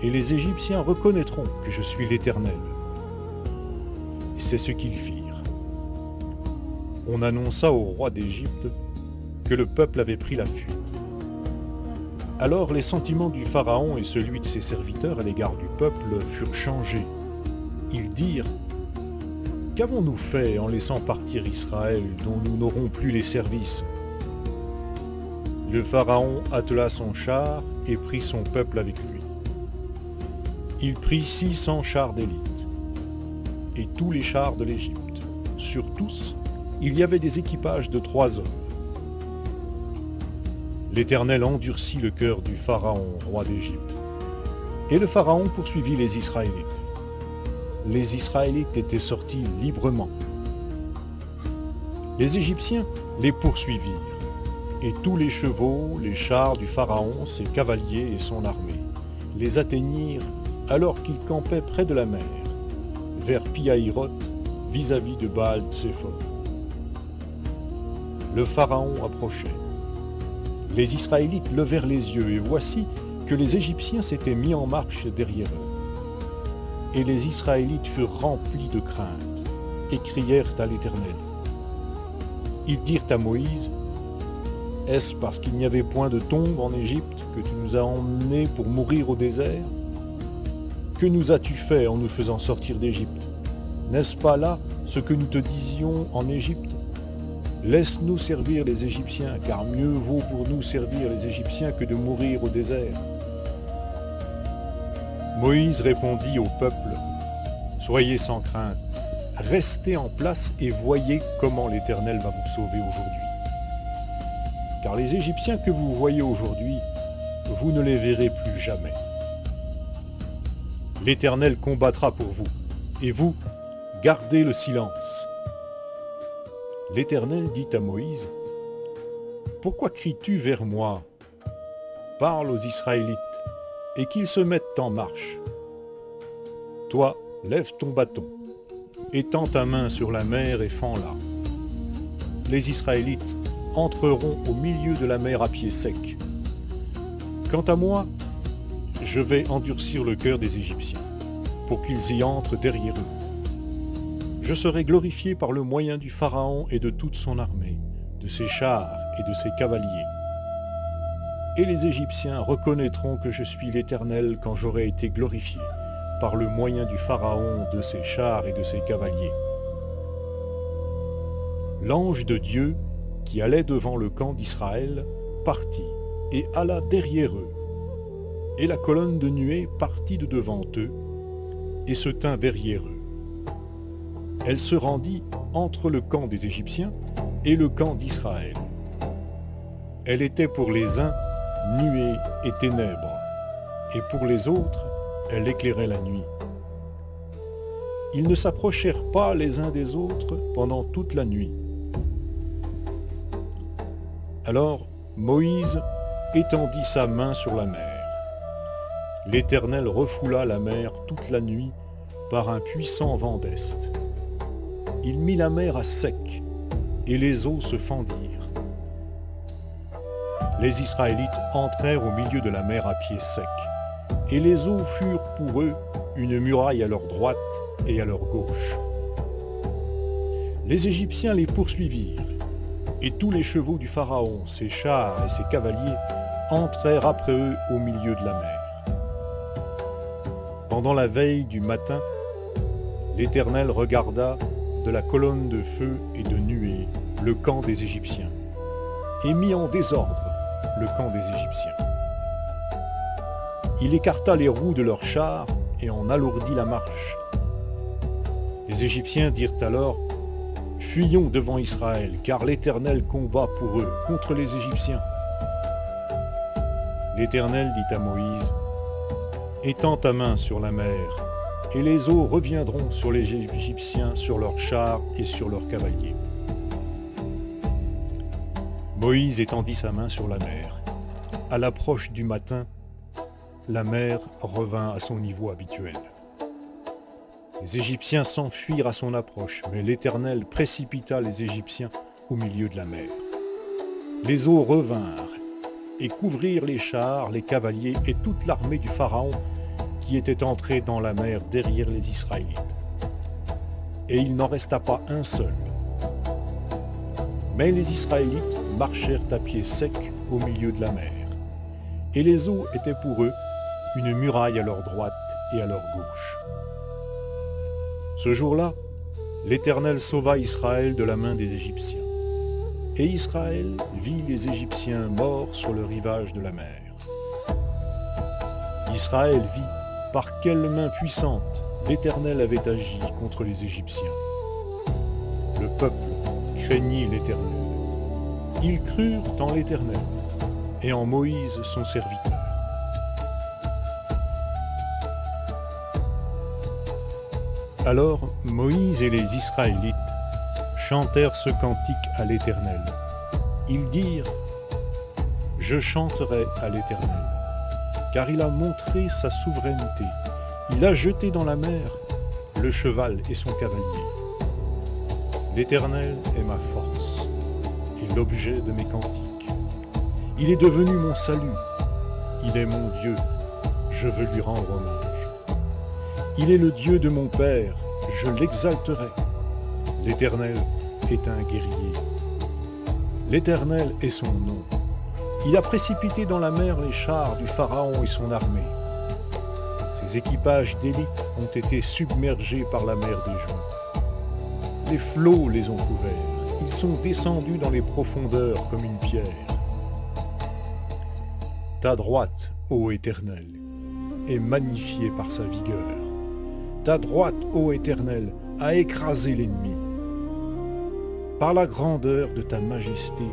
Et les Égyptiens reconnaîtront que je suis l'Éternel. Et c'est ce qu'ils firent. On annonça au roi d'Égypte que le peuple avait pris la fuite. Alors les sentiments du Pharaon et celui de ses serviteurs à l'égard du peuple furent changés. Ils dirent, « Qu'avons-nous fait en laissant partir Israël dont nous n'aurons plus les services ?» Le Pharaon attela son char et prit son peuple avec lui. Il prit 600 chars d'élite et tous les chars de l'Égypte. Sur tous, il y avait des équipages de 3 hommes. l'Éternel endurcit le cœur du Pharaon, roi d'Égypte. Et le Pharaon poursuivit les Israélites. Les Israélites étaient sortis librement. Les Égyptiens les poursuivirent, et tous les chevaux, les chars du Pharaon, ses cavaliers et son armée, les atteignirent alors qu'ils campaient près de la mer, vers Pi-Hahiroth, vis-à-vis de Baal-Tsephon. Le Pharaon approchait. Les Israélites levèrent les yeux, et voici que les Égyptiens s'étaient mis en marche derrière eux. Et les Israélites furent remplis de crainte, et crièrent à l'Éternel. Ils dirent à Moïse, « Est-ce parce qu'il n'y avait point de tombe en Égypte que tu nous as emmenés pour mourir au désert? Que nous as-tu fait en nous faisant sortir d'Égypte? N'est-ce pas là ce que nous te disions en Égypte? Laisse-nous servir les Égyptiens, car mieux vaut pour nous servir les Égyptiens que de mourir au désert. » Moïse répondit au peuple, « Soyez sans crainte, restez en place et voyez comment l'Éternel va vous sauver aujourd'hui. Car les Égyptiens que vous voyez aujourd'hui, vous ne les verrez plus jamais. L'Éternel combattra pour vous, et vous, gardez le silence. » L'Éternel dit à Moïse, « Pourquoi cries-tu vers moi? Parle aux Israélites, et qu'ils se mettent en marche. Toi, lève ton bâton, étends ta main sur la mer et fends-la. Les Israélites entreront au milieu de la mer à pied sec. Quant à moi, je vais endurcir le cœur des Égyptiens, pour qu'ils y entrent derrière eux. Je serai glorifié par le moyen du Pharaon et de toute son armée, de ses chars et de ses cavaliers. Et les Égyptiens reconnaîtront que je suis l'Éternel quand j'aurai été glorifié par le moyen du Pharaon, de ses chars et de ses cavaliers. » L'ange de Dieu, qui allait devant le camp d'Israël, partit et alla derrière eux. Et la colonne de nuée partit de devant eux et se tint derrière eux. Elle se rendit entre le camp des Égyptiens et le camp d'Israël. Elle était pour les uns nuée et ténèbres, et pour les autres, elle éclairait la nuit. Ils ne s'approchèrent pas les uns des autres pendant toute la nuit. Alors Moïse étendit sa main sur la mer. L'Éternel refoula la mer toute la nuit par un puissant vent d'est. Il mit la mer à sec, et les eaux se fendirent. Les Israélites entrèrent au milieu de la mer à pied sec, et les eaux furent pour eux une muraille à leur droite et à leur gauche. Les Égyptiens les poursuivirent, et tous les chevaux du Pharaon, ses chars et ses cavaliers entrèrent après eux au milieu de la mer. Pendant la veille du matin, l'Éternel regarda de la colonne de feu et de nuée le camp des Égyptiens, et mit en désordre le camp des Égyptiens. Il écarta les roues de leurs chars et en alourdit la marche. Les Égyptiens dirent alors, « Fuyons devant Israël, car l'Éternel combat pour eux contre les Égyptiens. » L'Éternel dit à Moïse, « Étends ta main sur la mer, et les eaux reviendront sur les Égyptiens, sur leurs chars et sur leurs cavaliers. » Moïse étendit sa main sur la mer. À l'approche du matin, la mer revint à son niveau habituel. Les Égyptiens s'enfuirent à son approche, mais l'Éternel précipita les Égyptiens au milieu de la mer. Les eaux revinrent et couvrirent les chars, les cavaliers et toute l'armée du Pharaon qui était entrée dans la mer derrière les Israélites. Et il n'en resta pas un seul. Mais les Israélites marchèrent à pied sec au milieu de la mer, et les eaux étaient pour eux une muraille à leur droite et à leur gauche. Ce jour-là, l'Éternel sauva Israël de la main des Égyptiens, et Israël vit les Égyptiens morts sur le rivage de la mer. Israël vit par quelle main puissante l'Éternel avait agi contre les Égyptiens. Le peuple craignit l'Éternel. Ils crurent en l'Éternel, et en Moïse son serviteur. Alors Moïse et les Israélites chantèrent ce cantique à l'Éternel. Ils dirent : Je chanterai à l'Éternel, car il a montré sa souveraineté. Il a jeté dans la mer le cheval et son cavalier. L'Éternel est ma force et l'objet de mes cantiques. Il est devenu mon salut. Il est mon Dieu. Je veux lui rendre hommage. Il est le Dieu de mon Père. Je l'exalterai. L'Éternel est un guerrier. L'Éternel est son nom. Il a précipité dans la mer les chars du Pharaon et son armée. Ses équipages d'élite ont été submergés par la mer des joints. Les flots les ont couverts. Ils sont descendus dans les profondeurs comme une pierre. Ta droite, ô Éternel, est magnifiée par sa vigueur. Ta droite, ô Éternel, a écrasé l'ennemi. Par la grandeur de ta majesté,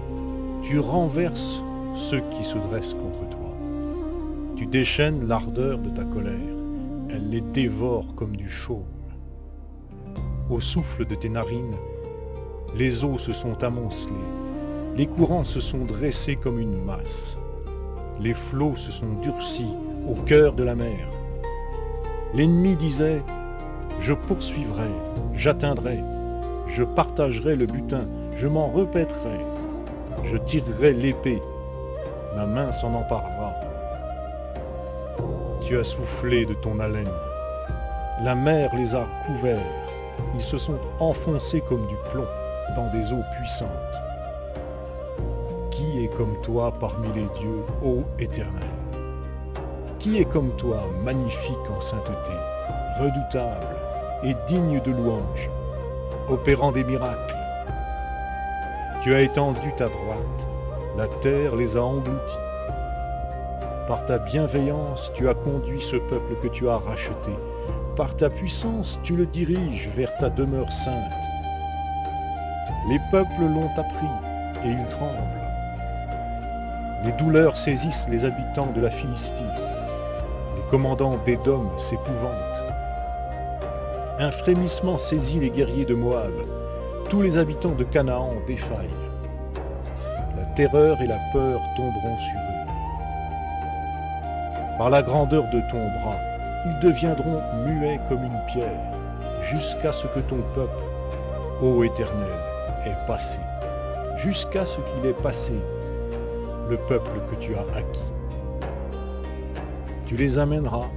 tu renverses ceux qui se dressent contre toi. Tu déchaînes l'ardeur de ta colère. Elle les dévore comme du chaume. Au souffle de tes narines, les eaux se sont amoncelées. Les courants se sont dressés comme une masse. Les flots se sont durcis au cœur de la mer. L'ennemi disait : Je poursuivrai, j'atteindrai, je partagerai le butin, je m'en repaîtrai, je tirerai l'épée, ma main s'en emparera. Tu as soufflé de ton haleine, la mer les a couverts, ils se sont enfoncés comme du plomb dans des eaux puissantes. Qui est comme toi parmi les dieux, ô Éternel ? Qui est comme toi, magnifique en sainteté, redoutable et digne de louange, opérant des miracles ? Tu as étendu ta droite, la terre les a engloutis. Par ta bienveillance, tu as conduit ce peuple que tu as racheté. Par ta puissance, tu le diriges vers ta demeure sainte. Les peuples l'ont appris et ils tremblent. Les douleurs saisissent les habitants de la Philistie. Les commandants d'Édom s'épouvantent. Un frémissement saisit les guerriers de Moab. Tous les habitants de Canaan défaillent. La terreur et la peur tomberont sur eux. Par la grandeur de ton bras, ils deviendront muets comme une pierre, jusqu'à ce que ton peuple, ô Éternel, ait passé, jusqu'à ce qu'il ait passé, le peuple que tu as acquis. Tu les amèneras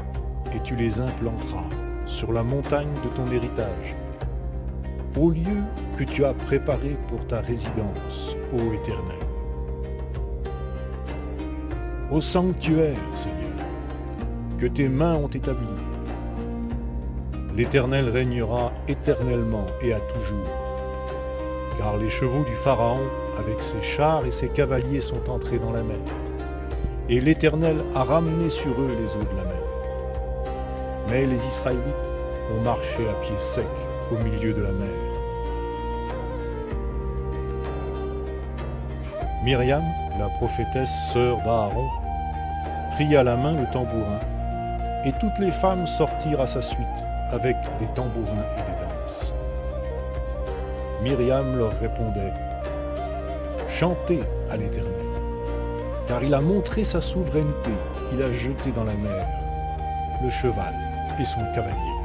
et tu les implanteras sur la montagne de ton héritage, au lieu que tu as préparé pour ta résidence, ô Éternel. Au sanctuaire, Seigneur, que tes mains ont établi. L'Éternel régnera éternellement et à toujours, car les chevaux du Pharaon, avec ses chars et ses cavaliers, sont entrés dans la mer, et l'Éternel a ramené sur eux les eaux de la mer. Mais les Israélites ont marché à pied sec au milieu de la mer. Myriam, la prophétesse, sœur d'Aaron, prit à la main le tambourin, et toutes les femmes sortirent à sa suite avec des tambourins et des danses. Myriam leur répondait : Chantez à l'Éternel, car il a montré sa souveraineté, il a jeté dans la mer le cheval et son cavalier.